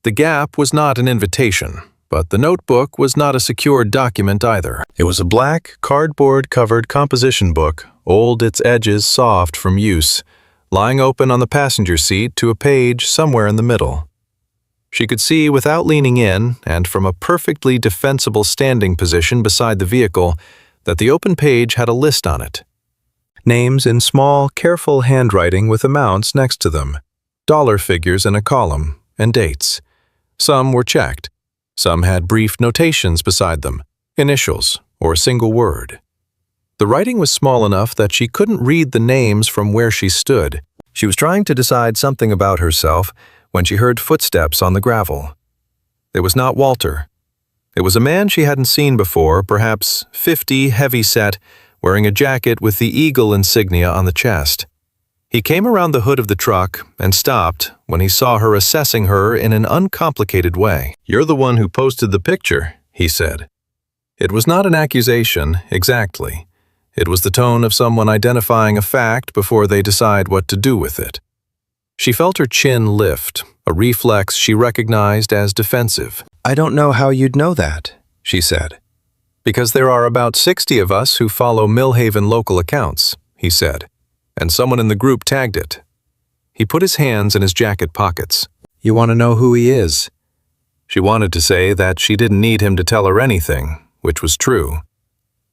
The gap was not an invitation, but the notebook was not a secured document either. It was a black, cardboard-covered composition book, old, its edges soft from use, lying open on the passenger seat to a page somewhere in the middle. She could see without leaning in, and from a perfectly defensible standing position beside the vehicle, that the open page had a list on it. Names in small, careful handwriting with amounts next to them, dollar figures in a column, and dates. Some were checked. Some had brief notations beside them, initials, or a single word. The writing was small enough that she couldn't read the names from where she stood. She was trying to decide something about herself when she heard footsteps on the gravel. It was not Walter. It was a man she hadn't seen before, perhaps 50, heavy-set, wearing a jacket with the eagle insignia on the chest. He came around the hood of the truck and stopped when he saw her assessing her in an uncomplicated way. "You're the one who posted the picture," he said. It was not an accusation, exactly. It was the tone of someone identifying a fact before they decide what to do with it. She felt her chin lift, a reflex she recognized as defensive. "I don't know how you'd know that," she said. "Because there are about 60 of us who follow Millhaven local accounts," he said, and someone in the group tagged it. He put his hands in his jacket pockets. "You want to know who he is?" She wanted to say that she didn't need him to tell her anything, which was true.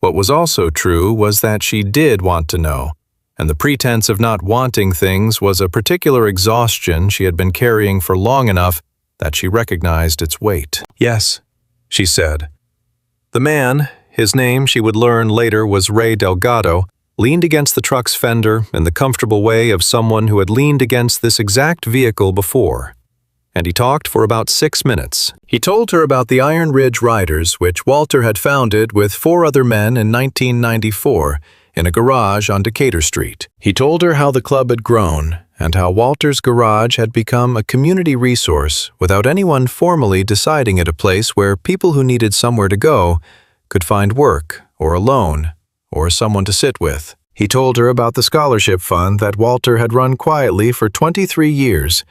What was also true was that she did want to know, and the pretense of not wanting things was a particular exhaustion she had been carrying for long enough that she recognized its weight. "Yes," she said. The man, his name she would learn later was Ray Delgado, leaned against the truck's fender in the comfortable way of someone who had leaned against this exact vehicle before. And he talked for about 6 minutes. He told her about the Iron Ridge Riders, which Walter had founded with 4 other men in 1994 in a garage on Decatur Street. He told her how the club had grown and how Walter's garage had become a community resource without anyone formally deciding it a place where people who needed somewhere to go could find work or a loan or someone to sit with. He told her about the scholarship fund that Walter had run quietly for 23 years.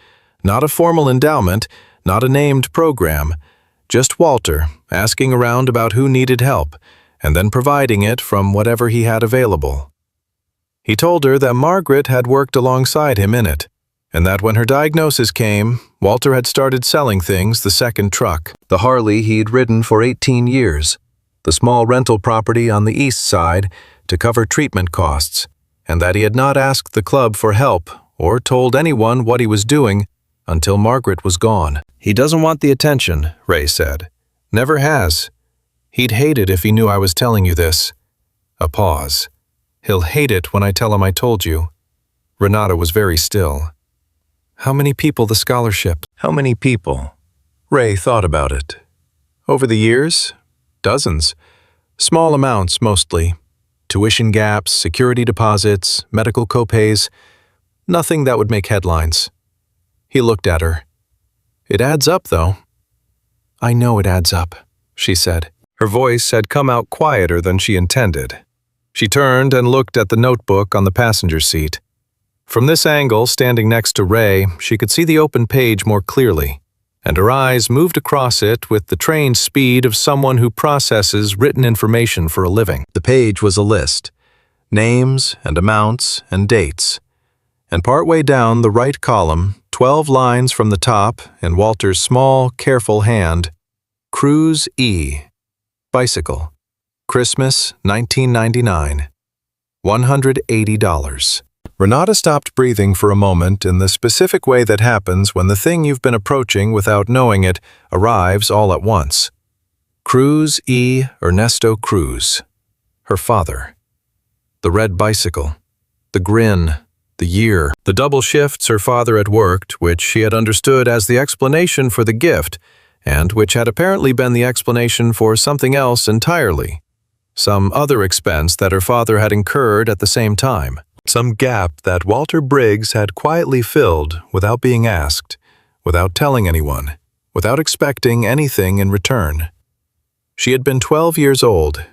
Not a formal endowment, not a named program, just Walter asking around about who needed help, and then providing it from whatever he had available. He told her that Margaret had worked alongside him in it, and that when her diagnosis came, Walter had started selling things, the second truck, the Harley he'd ridden for 18 years, the small rental property on the east side to cover treatment costs, and that he had not asked the club for help or told anyone what he was doing until Margaret was gone. "He doesn't want the attention," Ray said. "Never has. He'd hate it if he knew I was telling you this." A pause. "He'll hate it when I tell him I told you." Renata was very still. "How many people the scholarship?" How many people? Ray thought about it. Over the years, dozens. Small amounts mostly. Tuition gaps, security deposits, medical copays. Nothing that would make headlines. He looked at her. "It adds up, though." "I know it adds up," she said. Her voice had come out quieter than she intended. She turned and looked at the notebook on the passenger seat. From this angle, standing next to Ray, she could see the open page more clearly, and her eyes moved across it with the trained speed of someone who processes written information for a living. The page was a list, names and amounts and dates, and partway down the right column, 12 lines from the top in Walter's small, careful hand, Cruise E. Bicycle. Christmas, 1999. $180. Renata stopped breathing for a moment in the specific way that happens when the thing you've been approaching without knowing it arrives all at once. Cruz E. Ernesto Cruz. Her father. The red bicycle. The grin. The year. The double shifts her father had worked, which she had understood as the explanation for the gift, and which had apparently been the explanation for something else entirely. Some other expense that her father had incurred at the same time. Some gap that Walter Briggs had quietly filled without being asked, without telling anyone, without expecting anything in return. She had been 12 years old.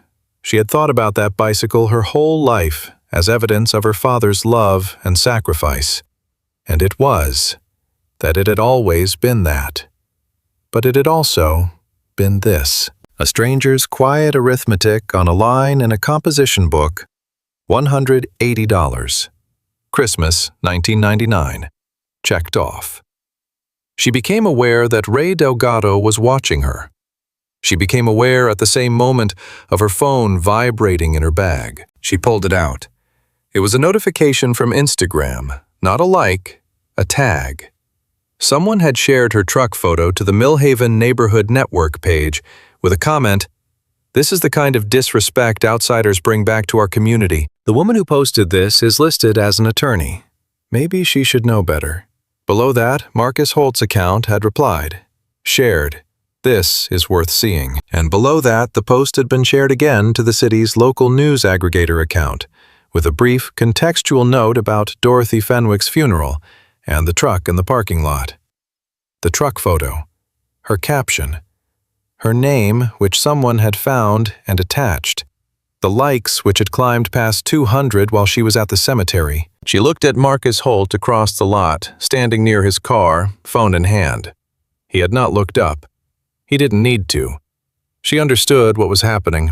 She had thought about that bicycle her whole life as evidence of her father's love and sacrifice. And it was, that it had always been that. But it had also been this. A stranger's quiet arithmetic on a line in a composition book. $180. Christmas, 1999. Checked off. She became aware that Ray Delgado was watching her. She became aware at the same moment of her phone vibrating in her bag. She pulled it out. It was a notification from Instagram, not a like, a tag. Someone had shared her truck photo to the Millhaven Neighborhood Network page with a comment, "This is the kind of disrespect outsiders bring back to our community." The woman who posted this is listed as an attorney. Maybe she should know better. Below that, Marcus Holt's account had replied, "Shared. This is worth seeing." And below that, the post had been shared again to the city's local news aggregator account, with a brief contextual note about Dorothy Fenwick's funeral and the truck in the parking lot. The truck photo, her caption, her name, which someone had found and attached, the likes which had climbed past 200 while she was at the cemetery. She looked at Marcus Holt across the lot, standing near his car, phone in hand. He had not looked up. He didn't need to. She understood what was happening.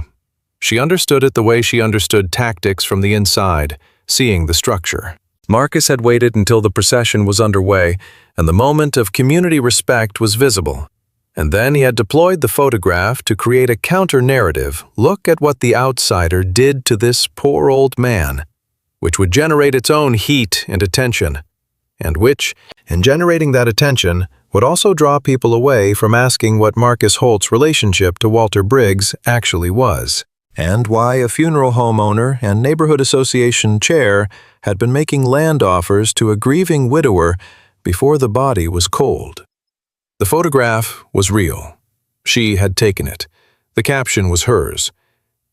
She understood it the way she understood tactics from the inside, seeing the structure. Marcus had waited until the procession was underway and the moment of community respect was visible. And then he had deployed the photograph to create a counter-narrative. Look at what the outsider did to this poor old man, which would generate its own heat and attention, and which, in generating that attention, would also draw people away from asking what Marcus Holt's relationship to Walter Briggs actually was, and why a funeral home owner and neighborhood association chair had been making land offers to a grieving widower before the body was cold. The photograph was real. She had taken it. The caption was hers.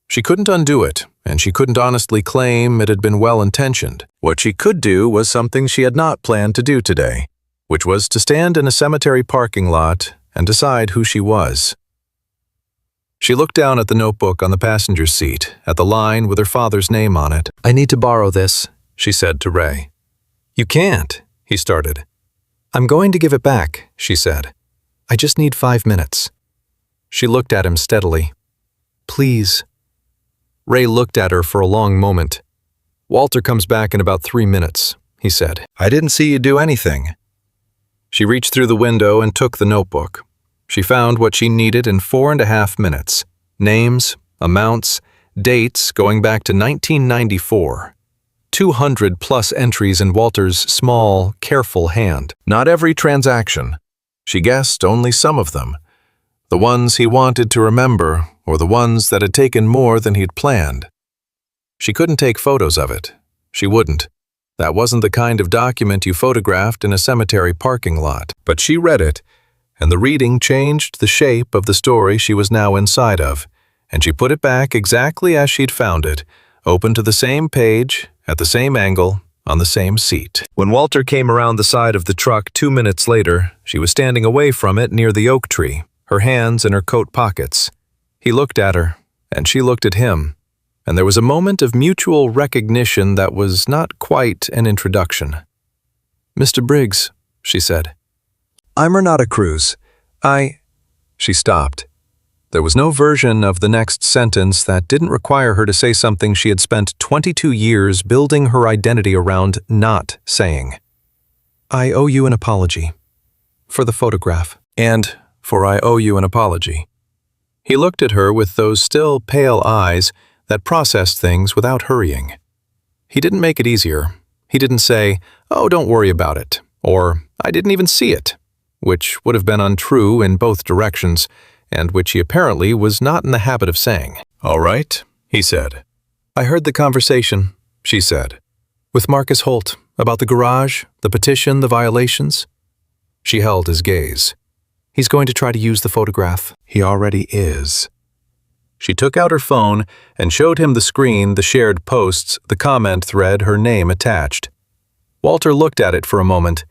She couldn't undo it, and she couldn't honestly claim it had been well-intentioned. What she could do was something she had not planned to do today, which was to stand in a cemetery parking lot and decide who she was. She looked down at the notebook on the passenger seat, at the line with her father's name on it. "I need to borrow this," she said to Ray. "You can't," he started. "I'm going to give it back," she said. "I just need 5 minutes." She looked at him steadily. "Please." Ray looked at her for a long moment. "Walter comes back in about 3 minutes," he said. "I didn't see you do anything." She reached through the window and took the notebook. She found what she needed in 4.5 minutes. Names, amounts, dates going back to 1994. 200+ entries in Walter's small, careful hand. Not every transaction. She guessed only some of them. The ones he wanted to remember, or the ones that had taken more than he'd planned. She couldn't take photos of it. She wouldn't. That wasn't the kind of document you photographed in a cemetery parking lot. But she read it, and the reading changed the shape of the story she was now inside of, and she put it back exactly as she'd found it, open to the same page, at the same angle, on the same seat. When Walter came around the side of the truck 2 minutes later, she was standing away from it near the oak tree, her hands in her coat pockets. He looked at her, and she looked at him, and there was a moment of mutual recognition that was not quite an introduction. "Mr. Briggs," she said. "I'm Renata Cruz. She stopped. There was no version of the next sentence that didn't require her to say something she had spent 22 years building her identity around not saying. "I owe you an apology. For the photograph. And for I owe you an apology." He looked at her with those still pale eyes that processed things without hurrying. He didn't make it easier. He didn't say, "Oh, don't worry about it," or "I didn't even see it," which would have been untrue in both directions, and which he apparently was not in the habit of saying. "All right," he said. "I heard the conversation," she said, "with Marcus Holt about the garage, the petition, the violations." She held his gaze. "He's going to try to use the photograph." "He already is." She took out her phone and showed him the screen, the shared posts, the comment thread, her name attached. Walter looked at it for a moment.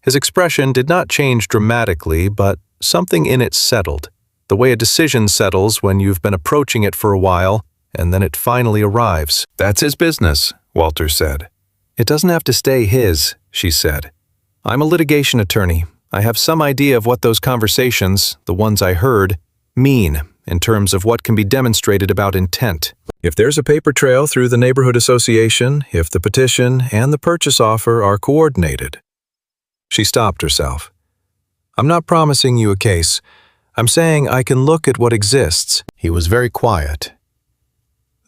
His expression did not change dramatically, but something in it settled, the way a decision settles when you've been approaching it for a while, and then it finally arrives. "That's his business," Walter said. "It doesn't have to stay his," she said. "I'm a litigation attorney. I have some idea of what those conversations, the ones I heard, mean in terms of what can be demonstrated about intent. If there's a paper trail through the neighborhood association, if the petition and the purchase offer are coordinated." She stopped herself. "I'm not promising you a case. I'm saying I can look at what exists." He was very quiet.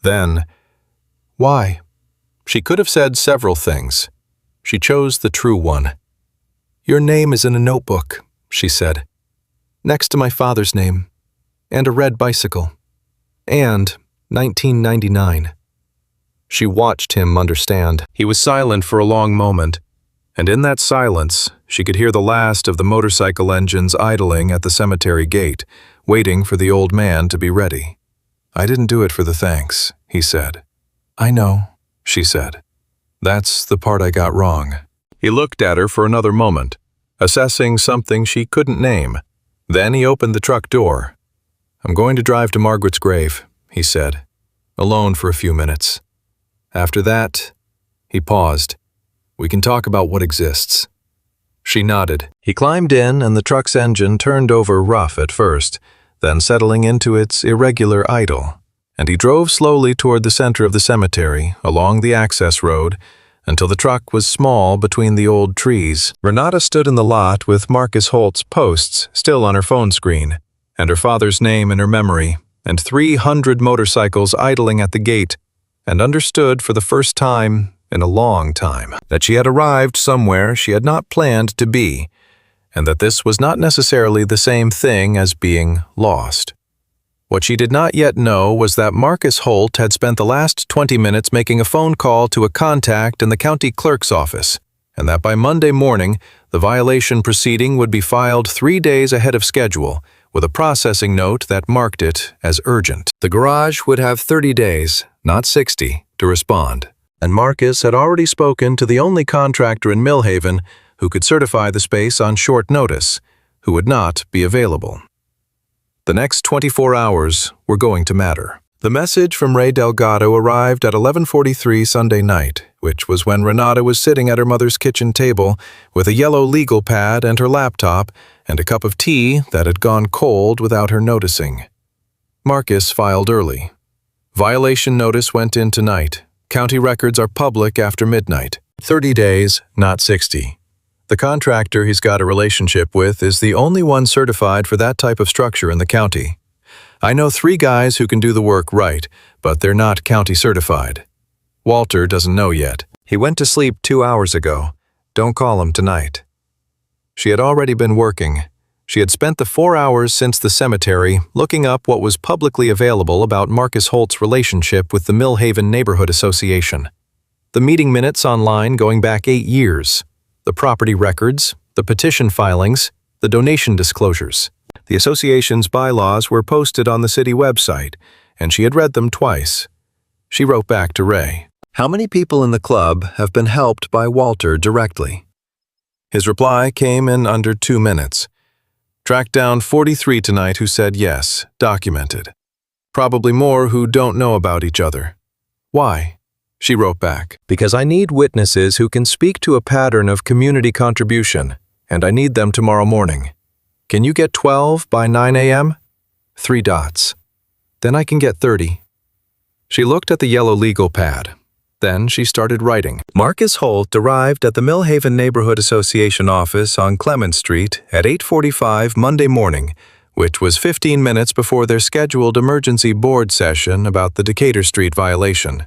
Then, "Why?" She could have said several things. She chose the true one. "Your name is in a notebook," she said, "next to my father's name, and a red bicycle, and 1999. She watched him understand. He was silent for a long moment, and in that silence, she could hear the last of the motorcycle engines idling at the cemetery gate, waiting for the old man to be ready. "I didn't do it for the thanks," he said. "I know," she said. "That's the part I got wrong." He looked at her for another moment, assessing something she couldn't name. Then he opened the truck door. "I'm going to drive to Margaret's grave," he said, "alone for a few minutes. After that," he paused, "we can talk about what exists." She nodded. He climbed in, and the truck's engine turned over rough at first, then settling into its irregular idle, and he drove slowly toward the center of the cemetery, along the access road, until the truck was small between the old trees. Renata stood in the lot with Marcus Holt's posts still on her phone screen, and her father's name in her memory, and 300 motorcycles idling at the gate, and understood for the first time in a long time that she had arrived somewhere she had not planned to be, and that this was not necessarily the same thing as being lost. What she did not yet know was that Marcus Holt had spent the last 20 minutes making a phone call to a contact in the county clerk's office, and that by Monday morning, the violation proceeding would be filed 3 days ahead of schedule, with a processing note that marked it as urgent. The garage would have 30 days, not 60, to respond, and Marcus had already spoken to the only contractor in Millhaven who could certify the space on short notice, who would not be available. The next 24 hours were going to matter. The message from Ray Delgado arrived at 11:43 Sunday night, which was when Renata was sitting at her mother's kitchen table with a yellow legal pad and her laptop and a cup of tea that had gone cold without her noticing. Marcus filed early. Violation notice went in tonight. County records are public after midnight. 30 days, not 60. The contractor he's got a relationship with is the only one certified for that type of structure in the county. I know 3 guys who can do the work right, but they're not county certified. Walter doesn't know yet. He went to sleep 2 hours ago. Don't call him tonight. She had already been working. She had spent the 4 hours since the cemetery looking up what was publicly available about Marcus Holt's relationship with the Millhaven Neighborhood Association. The meeting minutes online going back 8 years. The property records, the petition filings, the donation disclosures. The association's bylaws were posted on the city website, and she had read them twice. She wrote back to Ray. How many people in the club have been helped by Walter directly? His reply came in under 2 minutes. Tracked down 43 tonight who said yes, documented. Probably more who don't know about each other. Why? She wrote back. Because I need witnesses who can speak to a pattern of community contribution, and I need them tomorrow morning. Can you get 12 by 9 a.m.? 3 dots. Then I can get 30. She looked at the yellow legal pad. Then she started writing. Marcus Holt arrived at the Millhaven Neighborhood Association office on Clement Street at 8:45 Monday morning, which was 15 minutes before their scheduled emergency board session about the Decatur Street violation.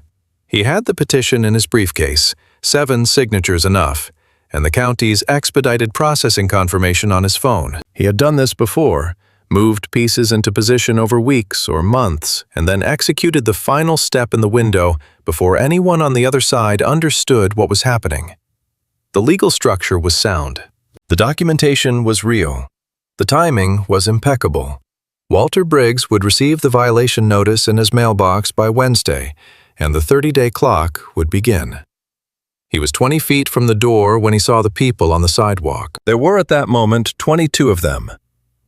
He had the petition in his briefcase, 7 signatures enough, and the county's expedited processing confirmation on his phone. He had done this before, moved pieces into position over weeks or months, and then executed the final step in the window before anyone on the other side understood what was happening. The legal structure was sound. The documentation was real. The timing was impeccable. Walter Briggs would receive the violation notice in his mailbox by Wednesday, and the 30-day clock would begin. He was 20 feet from the door when he saw the people on the sidewalk. There were at that moment 22 of them.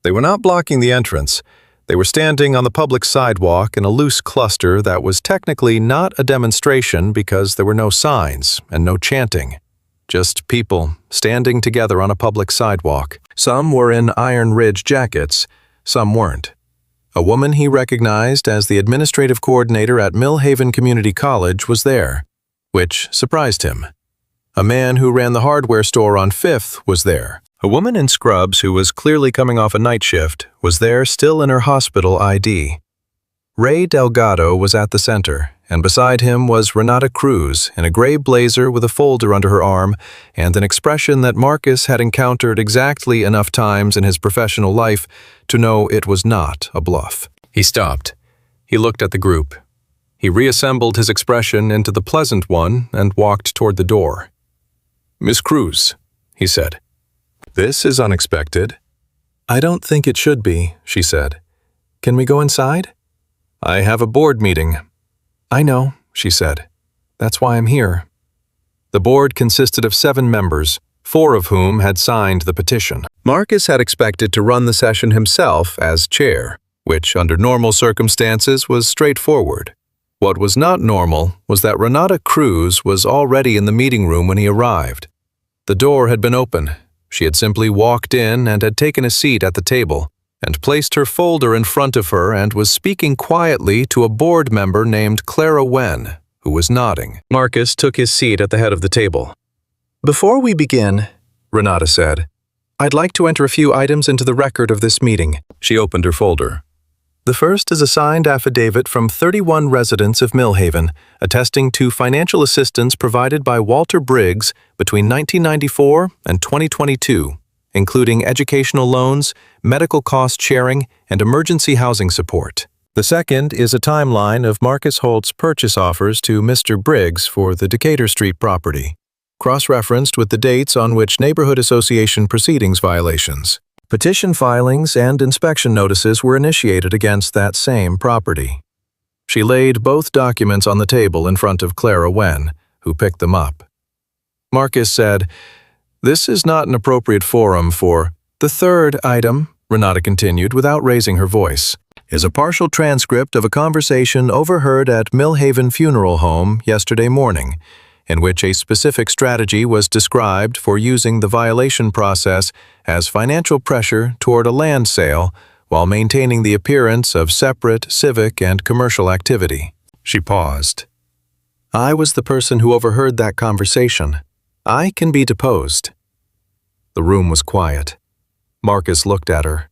They were not blocking the entrance. They were standing on the public sidewalk in a loose cluster that was technically not a demonstration because there were no signs and no chanting. Just people standing together on a public sidewalk. Some were in Iron Ridge jackets, some weren't. A woman he recognized as the administrative coordinator at Millhaven Community College was there, which surprised him. A man who ran the hardware store on 5th was there. A woman in scrubs who was clearly coming off a night shift was there still in her hospital ID. Ray Delgado was at the center, and beside him was Renata Cruz in a gray blazer with a folder under her arm and an expression that Marcus had encountered exactly enough times in his professional life to know it was not a bluff. He stopped. He looked at the group. He reassembled his expression into the pleasant one and walked toward the door. "Miss Cruz," he said. "This is unexpected." "I don't think it should be," she said. "Can we go inside?" "I have a board meeting." "I know," she said. "That's why I'm here." The board consisted of 7 members, 4 of whom had signed the petition. Marcus had expected to run the session himself as chair, which under normal circumstances was straightforward. What was not normal was that Renata Cruz was already in the meeting room when he arrived. The door had been open. She had simply walked in and had taken a seat at the table, and placed her folder in front of her and was speaking quietly to a board member named Clara Wen, who was nodding. Marcus took his seat at the head of the table. "Before we begin," Renata said, "I'd like to enter a few items into the record of this meeting." She opened her folder. The first is a signed affidavit from 31 residents of Millhaven, attesting to financial assistance provided by Walter Briggs between 1994 and 2022, including educational loans, medical cost sharing, and emergency housing support. The second is a timeline of Marcus Holt's purchase offers to Mr. Briggs for the Decatur Street property, cross-referenced with the dates on which Neighborhood Association proceedings violations. Petition filings and inspection notices were initiated against that same property. She laid both documents on the table in front of Clara Wen, who picked them up. Marcus said, "This is not an appropriate forum for..." "The third item," Renata continued without raising her voice, is a partial transcript of a conversation overheard at Millhaven Funeral Home yesterday morning, in which a specific strategy was described for using the violation process as financial pressure toward a land sale while maintaining the appearance of separate civic and commercial activity. She paused. I was the person who overheard that conversation. I can be deposed. The room was quiet. Marcus looked at her.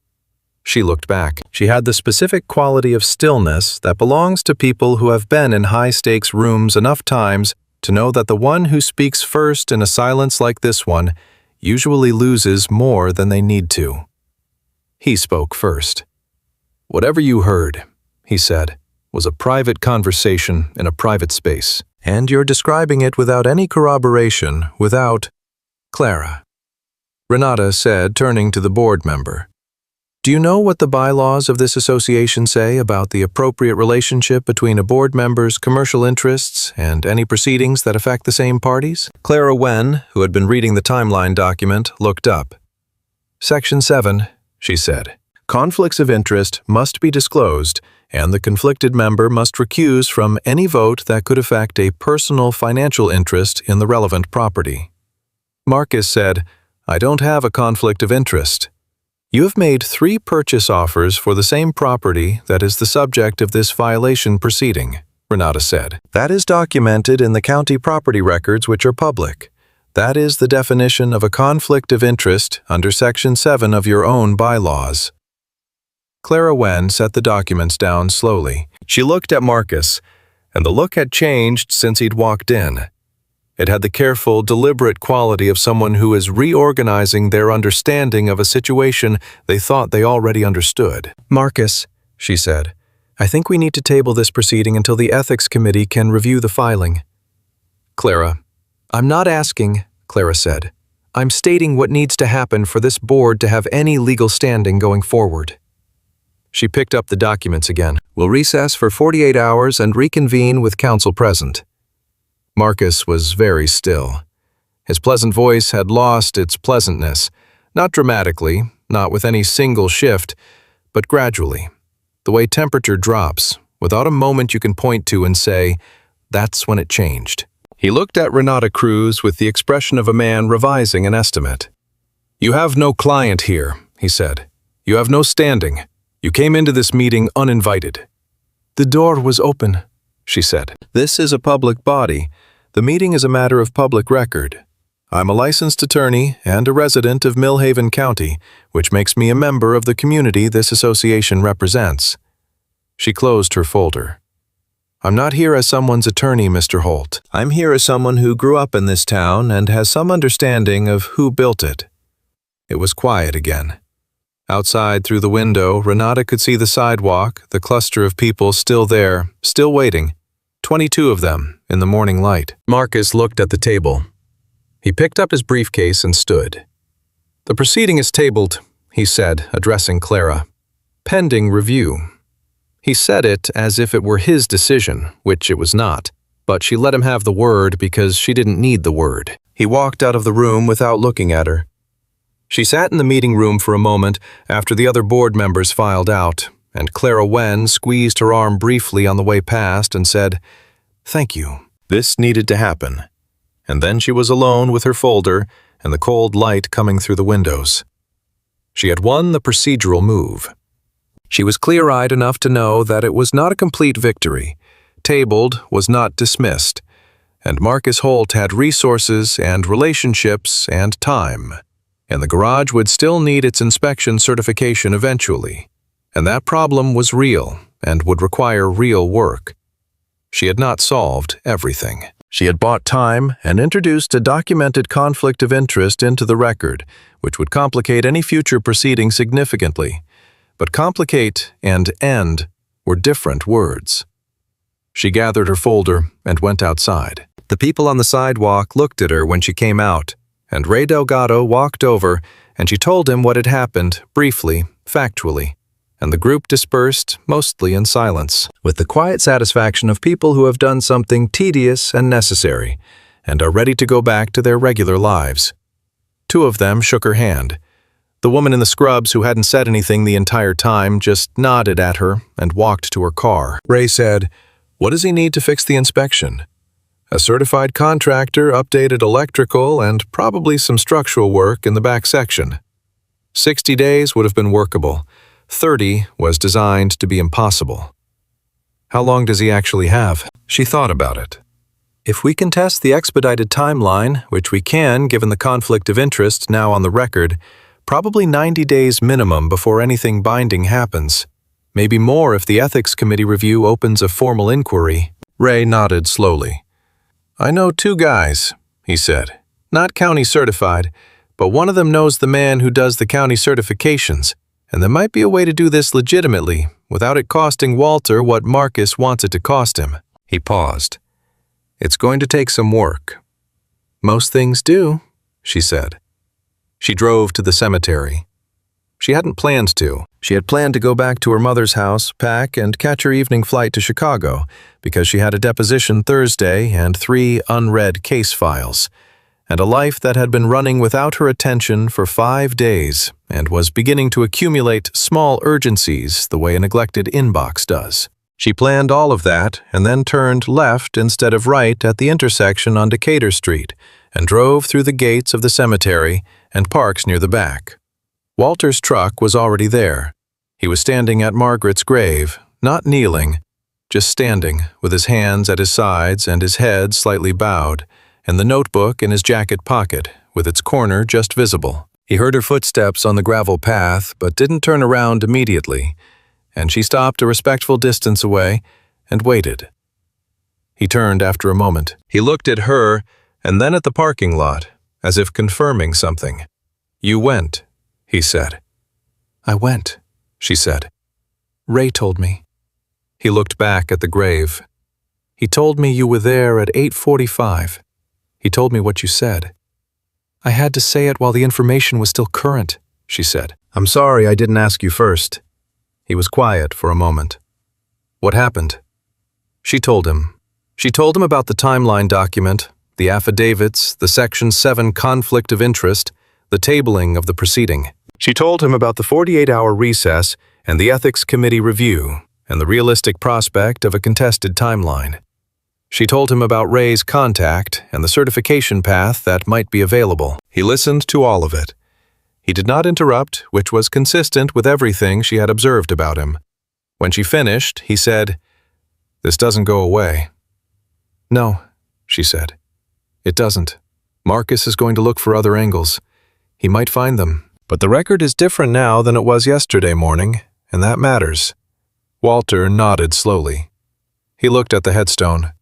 She looked back. She had the specific quality of stillness that belongs to people who have been in high-stakes rooms enough times to know that the one who speaks first in a silence like this one usually loses more than they need to. He spoke first. Whatever you heard, he said, was a private conversation in a private space, and you're describing it without any corroboration, without... Clara. Renata said, turning to the board member. Do you know what the bylaws of this association say about the appropriate relationship between a board member's commercial interests and any proceedings that affect the same parties? Clara Wen, who had been reading the timeline document, looked up. Section 7, she said. Conflicts of interest must be disclosed, and the conflicted member must recuse from any vote that could affect a personal financial interest in the relevant property. Marcus said, I don't have a conflict of interest. You have made 3 purchase offers for the same property that is the subject of this violation proceeding, Renata said. That is documented in the county property records which are public. That is the definition of a conflict of interest under Section 7 of your own bylaws. Clara Wen set the documents down slowly. She looked at Marcus, and the look had changed since he'd walked in. It had the careful, deliberate quality of someone who is reorganizing their understanding of a situation they thought they already understood. Marcus, she said, I think we need to table this proceeding until the Ethics Committee can review the filing. Clara, I'm not asking, Clara said. I'm stating what needs to happen for this board to have any legal standing going forward. She picked up the documents again. We'll recess for 48 hours and reconvene with counsel present. Marcus was very still. His pleasant voice had lost its pleasantness, not dramatically, not with any single shift, but gradually, the way temperature drops, without a moment you can point to and say, that's when it changed. He looked at Renata Cruz with the expression of a man revising an estimate. You have no client here, he said. You have no standing. You came into this meeting uninvited. The door was open, she said. This is a public body. The meeting is a matter of public record. I'm a licensed attorney and a resident of Millhaven County, which makes me a member of the community this association represents. She closed her folder. I'm not here as someone's attorney, Mr. Holt. I'm here as someone who grew up in this town and has some understanding of who built it. It was quiet again. Outside through the window, Renata could see the sidewalk, the cluster of people still there, still waiting. 22 of them, in the morning light. Marcus looked at the table. He picked up his briefcase and stood. The proceeding is tabled, he said, addressing Clara. Pending review. He said it as if it were his decision, which it was not, but she let him have the word because she didn't need the word. He walked out of the room without looking at her. She sat in the meeting room for a moment after the other board members filed out, and Clara Wen squeezed her arm briefly on the way past and said, Thank you. This needed to happen. And then she was alone with her folder and the cold light coming through the windows. She had won the procedural move. She was clear-eyed enough to know that it was not a complete victory. Tabled was not dismissed, and Marcus Holt had resources and relationships and time, and the garage would still need its inspection certification eventually. And that problem was real and would require real work. She had not solved everything. She had bought time and introduced a documented conflict of interest into the record, which would complicate any future proceeding significantly. But complicate and end were different words. She gathered her folder and went outside. The people on the sidewalk looked at her when she came out, and Ray Delgado walked over and she told him what had happened, briefly, factually. And the group dispersed, mostly in silence, with the quiet satisfaction of people who have done something tedious and necessary, and are ready to go back to their regular lives. 2 of them shook her hand. The woman in the scrubs, who hadn't said anything the entire time, just nodded at her and walked to her car. Ray said, "What does he need to fix the inspection?" "A certified contractor, updated electrical, and probably some structural work in the back section." 60 days would have been workable. 30 was designed to be impossible. How long does he actually have? She thought about it. If we can test the expedited timeline, which we can given the conflict of interest now on the record, probably 90 days minimum before anything binding happens. Maybe more if the Ethics Committee review opens a formal inquiry. Ray nodded slowly. "I know 2 guys," he said. "Not county certified, but one of them knows the man who does the county certifications, and there might be a way to do this legitimately, without it costing Walter what Marcus wants it to cost him." He paused. "It's going to take some work." "Most things do," she said. She drove to the cemetery. She hadn't planned to. She had planned to go back to her mother's house, pack, and catch her evening flight to Chicago, because she had a deposition Thursday and 3 unread case files, and a life that had been running without her attention for 5 days and was beginning to accumulate small urgencies the way a neglected inbox does. She planned all of that and then turned left instead of right at the intersection on Decatur Street and drove through the gates of the cemetery and parks near the back. Walter's truck was already there. He was standing at Margaret's grave, not kneeling, just standing with his hands at his sides and his head slightly bowed, and the notebook in his jacket pocket, with its corner just visible. He heard her footsteps on the gravel path, but didn't turn around immediately, and she stopped a respectful distance away and waited. He turned after a moment. He looked at her and then at the parking lot, as if confirming something. "You went," he said. "I went," she said. "Ray told me." He looked back at the grave. "He told me you were there at 8:45. He told me what you said." "I had to say it while the information was still current," she said. "I'm sorry I didn't ask you first." He was quiet for a moment. "What happened?" She told him. She told him about the timeline document, the affidavits, the Section 7 conflict of interest, the tabling of the proceeding. She told him about the 48-hour recess and the Ethics Committee review and the realistic prospect of a contested timeline. She told him about Ray's contact and the certification path that might be available. He listened to all of it. He did not interrupt, which was consistent with everything she had observed about him. When she finished, he said, "This doesn't go away." "No," she said. "It doesn't. Marcus is going to look for other angles. He might find them. But the record is different now than it was yesterday morning, and that matters." Walter nodded slowly. He looked at the headstone.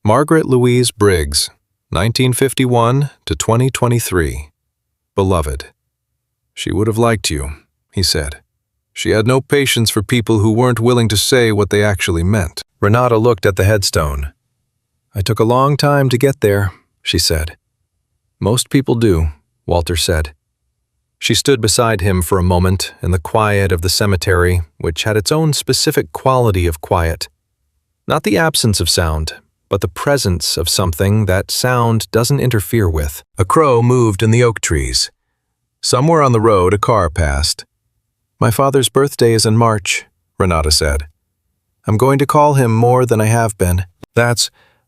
Margaret Louise Briggs, 1951 to 2023. Beloved. "She would have liked you," he said. "She had no patience for people who weren't willing to say what they actually meant." Renata looked at the headstone. "I took a long time to get there," she said. "Most people do," Walter said. She stood beside him for a moment in the quiet of the cemetery, which had its own specific quality of quiet. Not the absence of sound, but the presence of something that sound doesn't interfere with. A crow moved in the oak trees. Somewhere on the road, a car passed. "My father's birthday is in March," Renata said. "I'm going to call him more than I have been."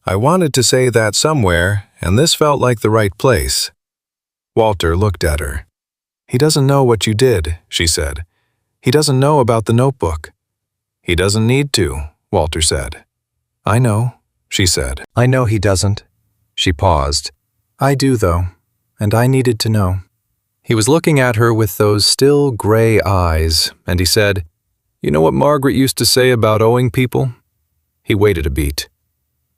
I wanted to say that somewhere, and this felt like the right place. Walter looked at her. "He doesn't know what you did," she said. "He doesn't know about the notebook." "He doesn't need to," Walter said. "I know," she said. "I know he doesn't." She paused. "I do, though, and I needed to know." He was looking at her with those still gray eyes, and he said, "You know what Margaret used to say about owing people?" He waited a beat.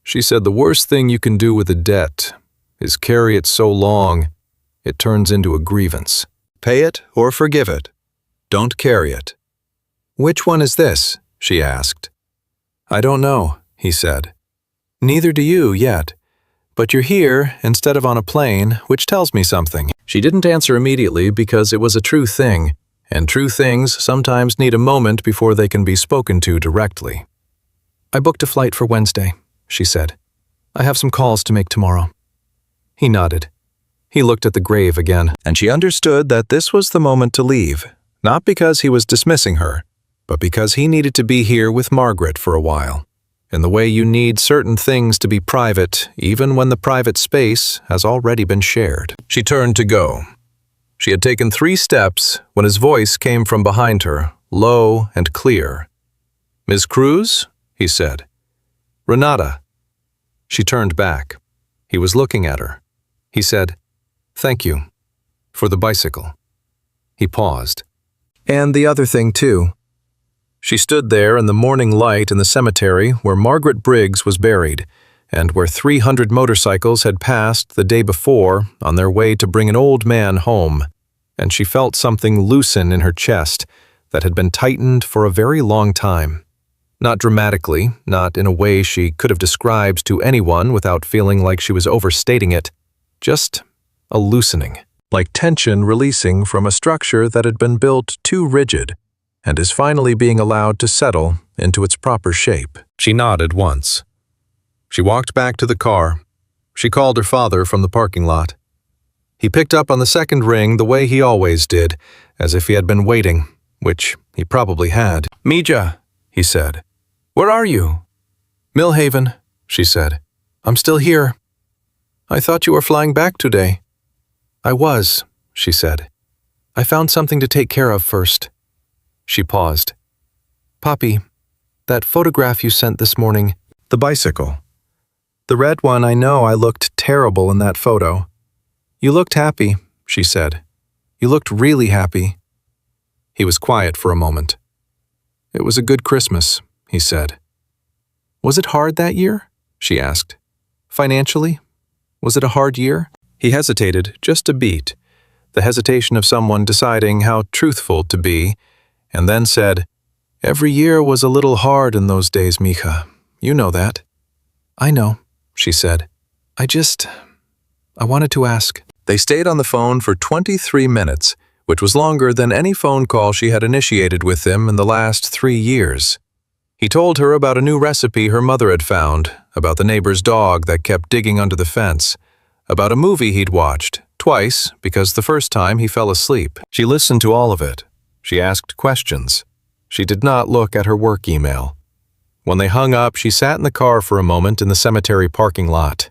"She said the worst thing you can do with a debt is carry it so long it turns into a grievance. Pay it or forgive it. Don't carry it." "Which one is this?" she asked. "I don't know," he said. "Neither do you yet. But you're here instead of on a plane, which tells me something." She didn't answer immediately because it was a true thing, and true things sometimes need a moment before they can be spoken to directly. "I booked a flight for Wednesday," she said. "I have some calls to make tomorrow." He nodded. He looked at the grave again, and she understood that this was the moment to leave, not because he was dismissing her, but because he needed to be here with Margaret for a while, in the way you need certain things to be private, even when the private space has already been shared. She turned to go. She had taken 3 steps when his voice came from behind her, low and clear. "Ms. Cruz?" he said. "Renata." She turned back. He was looking at her. He said, "Thank you. For the bicycle." He paused. "And the other thing, too." She stood there in the morning light in the cemetery where Margaret Briggs was buried, and where 300 motorcycles had passed the day before on their way to bring an old man home, and she felt something loosen in her chest that had been tightened for a very long time. Not dramatically, not in a way she could have described to anyone without feeling like she was overstating it, just a loosening, like tension releasing from a structure that had been built too rigid and is finally being allowed to settle into its proper shape. She nodded once. She walked back to the car. She called her father from the parking lot. He picked up on the second ring the way he always did, as if he had been waiting, which he probably had. "Mija," he said. "Where are you?" "Millhaven," she said. "I'm still here." "I thought you were flying back today." "I was," she said. "I found something to take care of first." She paused. "Poppy, that photograph you sent this morning." "The bicycle." "The red one, I know I looked terrible in that photo." "You looked happy," she said. "You looked really happy." He was quiet for a moment. "It was a good Christmas," he said. "Was it hard that year?" she asked. "Financially? Was it a hard year?" He hesitated just a beat, the hesitation of someone deciding how truthful to be, and then said, "Every year was a little hard in those days, Mija. You know that." "I know," she said. I wanted to ask." They stayed on the phone for 23 minutes, which was longer than any phone call she had initiated with him in the last 3 years. He told her about a new recipe her mother had found, about the neighbor's dog that kept digging under the fence, about a movie he'd watched, twice, because the first time he fell asleep. She listened to all of it. She asked questions. She did not look at her work email. When they hung up, she sat in the car for a moment in the cemetery parking lot.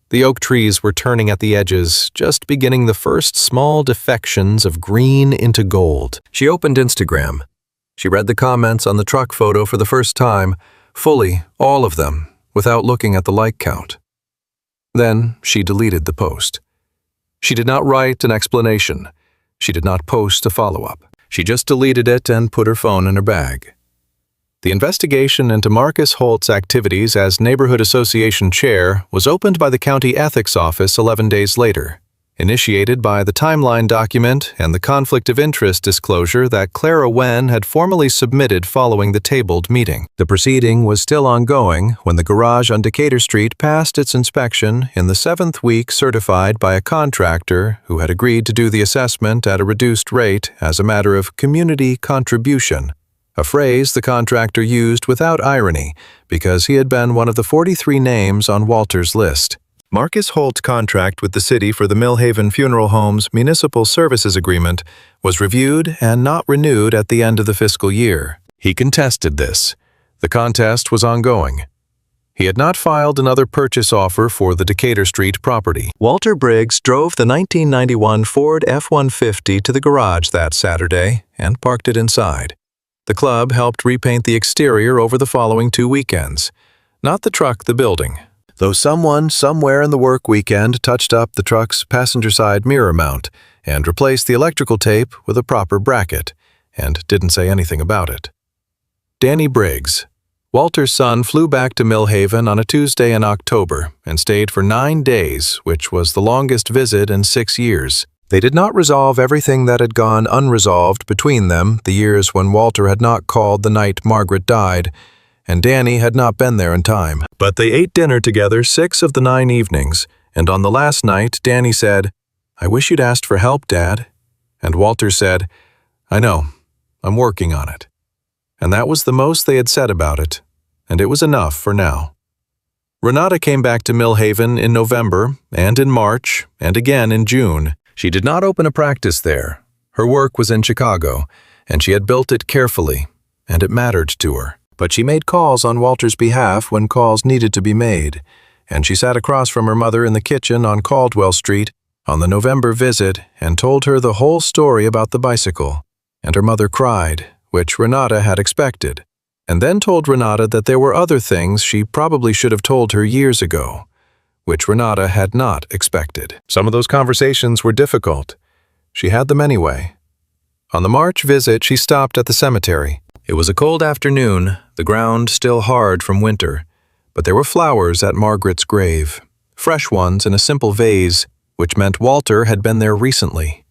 The oak trees were turning at the edges, just beginning the first small defections of green into gold. She opened Instagram. She read the comments on the truck photo for the first time, fully, all of them, without looking at the like count. Then she deleted the post. She did not write an explanation. She did not post a follow-up. She just deleted it and put her phone in her bag. The investigation into Marcus Holt's activities as Neighborhood Association Chair was opened by the County Ethics Office 11 days later, initiated by the timeline document and the conflict of interest disclosure that Clara Wen had formally submitted following the tabled meeting. The proceeding was still ongoing when the garage on Decatur Street passed its inspection in the 7th week, certified by a contractor who had agreed to do the assessment at a reduced rate as a matter of community contribution, a phrase the contractor used without irony because he had been one of the 43 names on Walter's list. Marcus Holt's contract with the city for the Millhaven Funeral Home's Municipal Services Agreement was reviewed and not renewed at the end of the fiscal year. He contested this. The contest was ongoing. He had not filed another purchase offer for the Decatur Street property. Walter Briggs drove the 1991 Ford F-150 to the garage that Saturday and parked it inside. The club helped repaint the exterior over the following 2 weekends. Not the truck, the building. Though someone somewhere in the work weekend touched up the truck's passenger side mirror mount and replaced the electrical tape with a proper bracket, and didn't say anything about it. Danny Briggs. Walter's son flew back to Millhaven on a Tuesday in October and stayed for 9 days, which was the longest visit in 6 years. They did not resolve everything that had gone unresolved between them the years when Walter had not called the night Margaret died, and Danny had not been there in time. But they ate dinner together 6 of the 9 evenings, and on the last night, Danny said, "I wish you'd asked for help, Dad." And Walter said, "I know, I'm working on it." And that was the most they had said about it, and it was enough for now. Renata came back to Millhaven in November, and in March, and again in June. She did not open a practice there. Her work was in Chicago, and she had built it carefully, and it mattered to her. But she made calls on Walter's behalf when calls needed to be made, and she sat across from her mother in the kitchen on Caldwell Street on the November visit and told her the whole story about the bicycle. And her mother cried, which Renata had expected, and then told Renata that there were other things she probably should have told her years ago, which Renata had not expected. Some of those conversations were difficult. She had them anyway. On the March visit, she stopped at the cemetery. It was a cold afternoon, the ground still hard from winter, but there were flowers at Margaret's grave, fresh ones in a simple vase, which meant Walter had been there recently.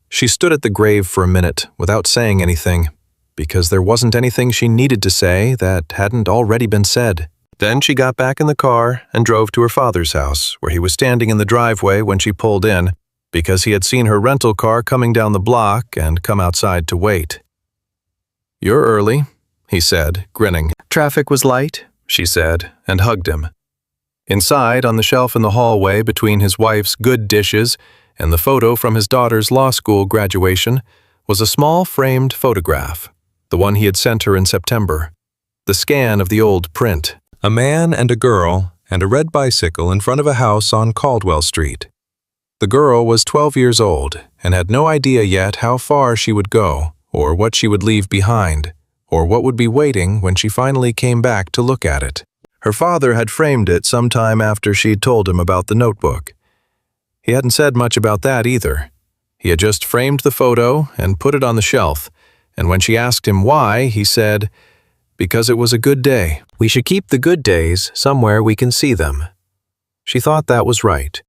She stood at the grave for a minute without saying anything, because there wasn't anything she needed to say that hadn't already been said. Then she got back in the car and drove to her father's house, where he was standing in the driveway when she pulled in, because he had seen her rental car coming down the block and come outside to wait. "You're early," he said, grinning. "Traffic was light," she said, and hugged him. Inside, on the shelf in the hallway between his wife's good dishes and the photo from his daughter's law school graduation, was a small framed photograph, the one he had sent her in September. The scan of the old print. A man and a girl and a red bicycle in front of a house on Caldwell Street. The girl was 12 years old and had no idea yet how far she would go, or what she would leave behind, or what would be waiting when she finally came back to look at it. Her father had framed it some time after she'd told him about the notebook. He hadn't said much about that either. He had just framed the photo and put it on the shelf, and when she asked him why, he said, "Because it was a good day. We should keep the good days somewhere we can see them." She thought that was right.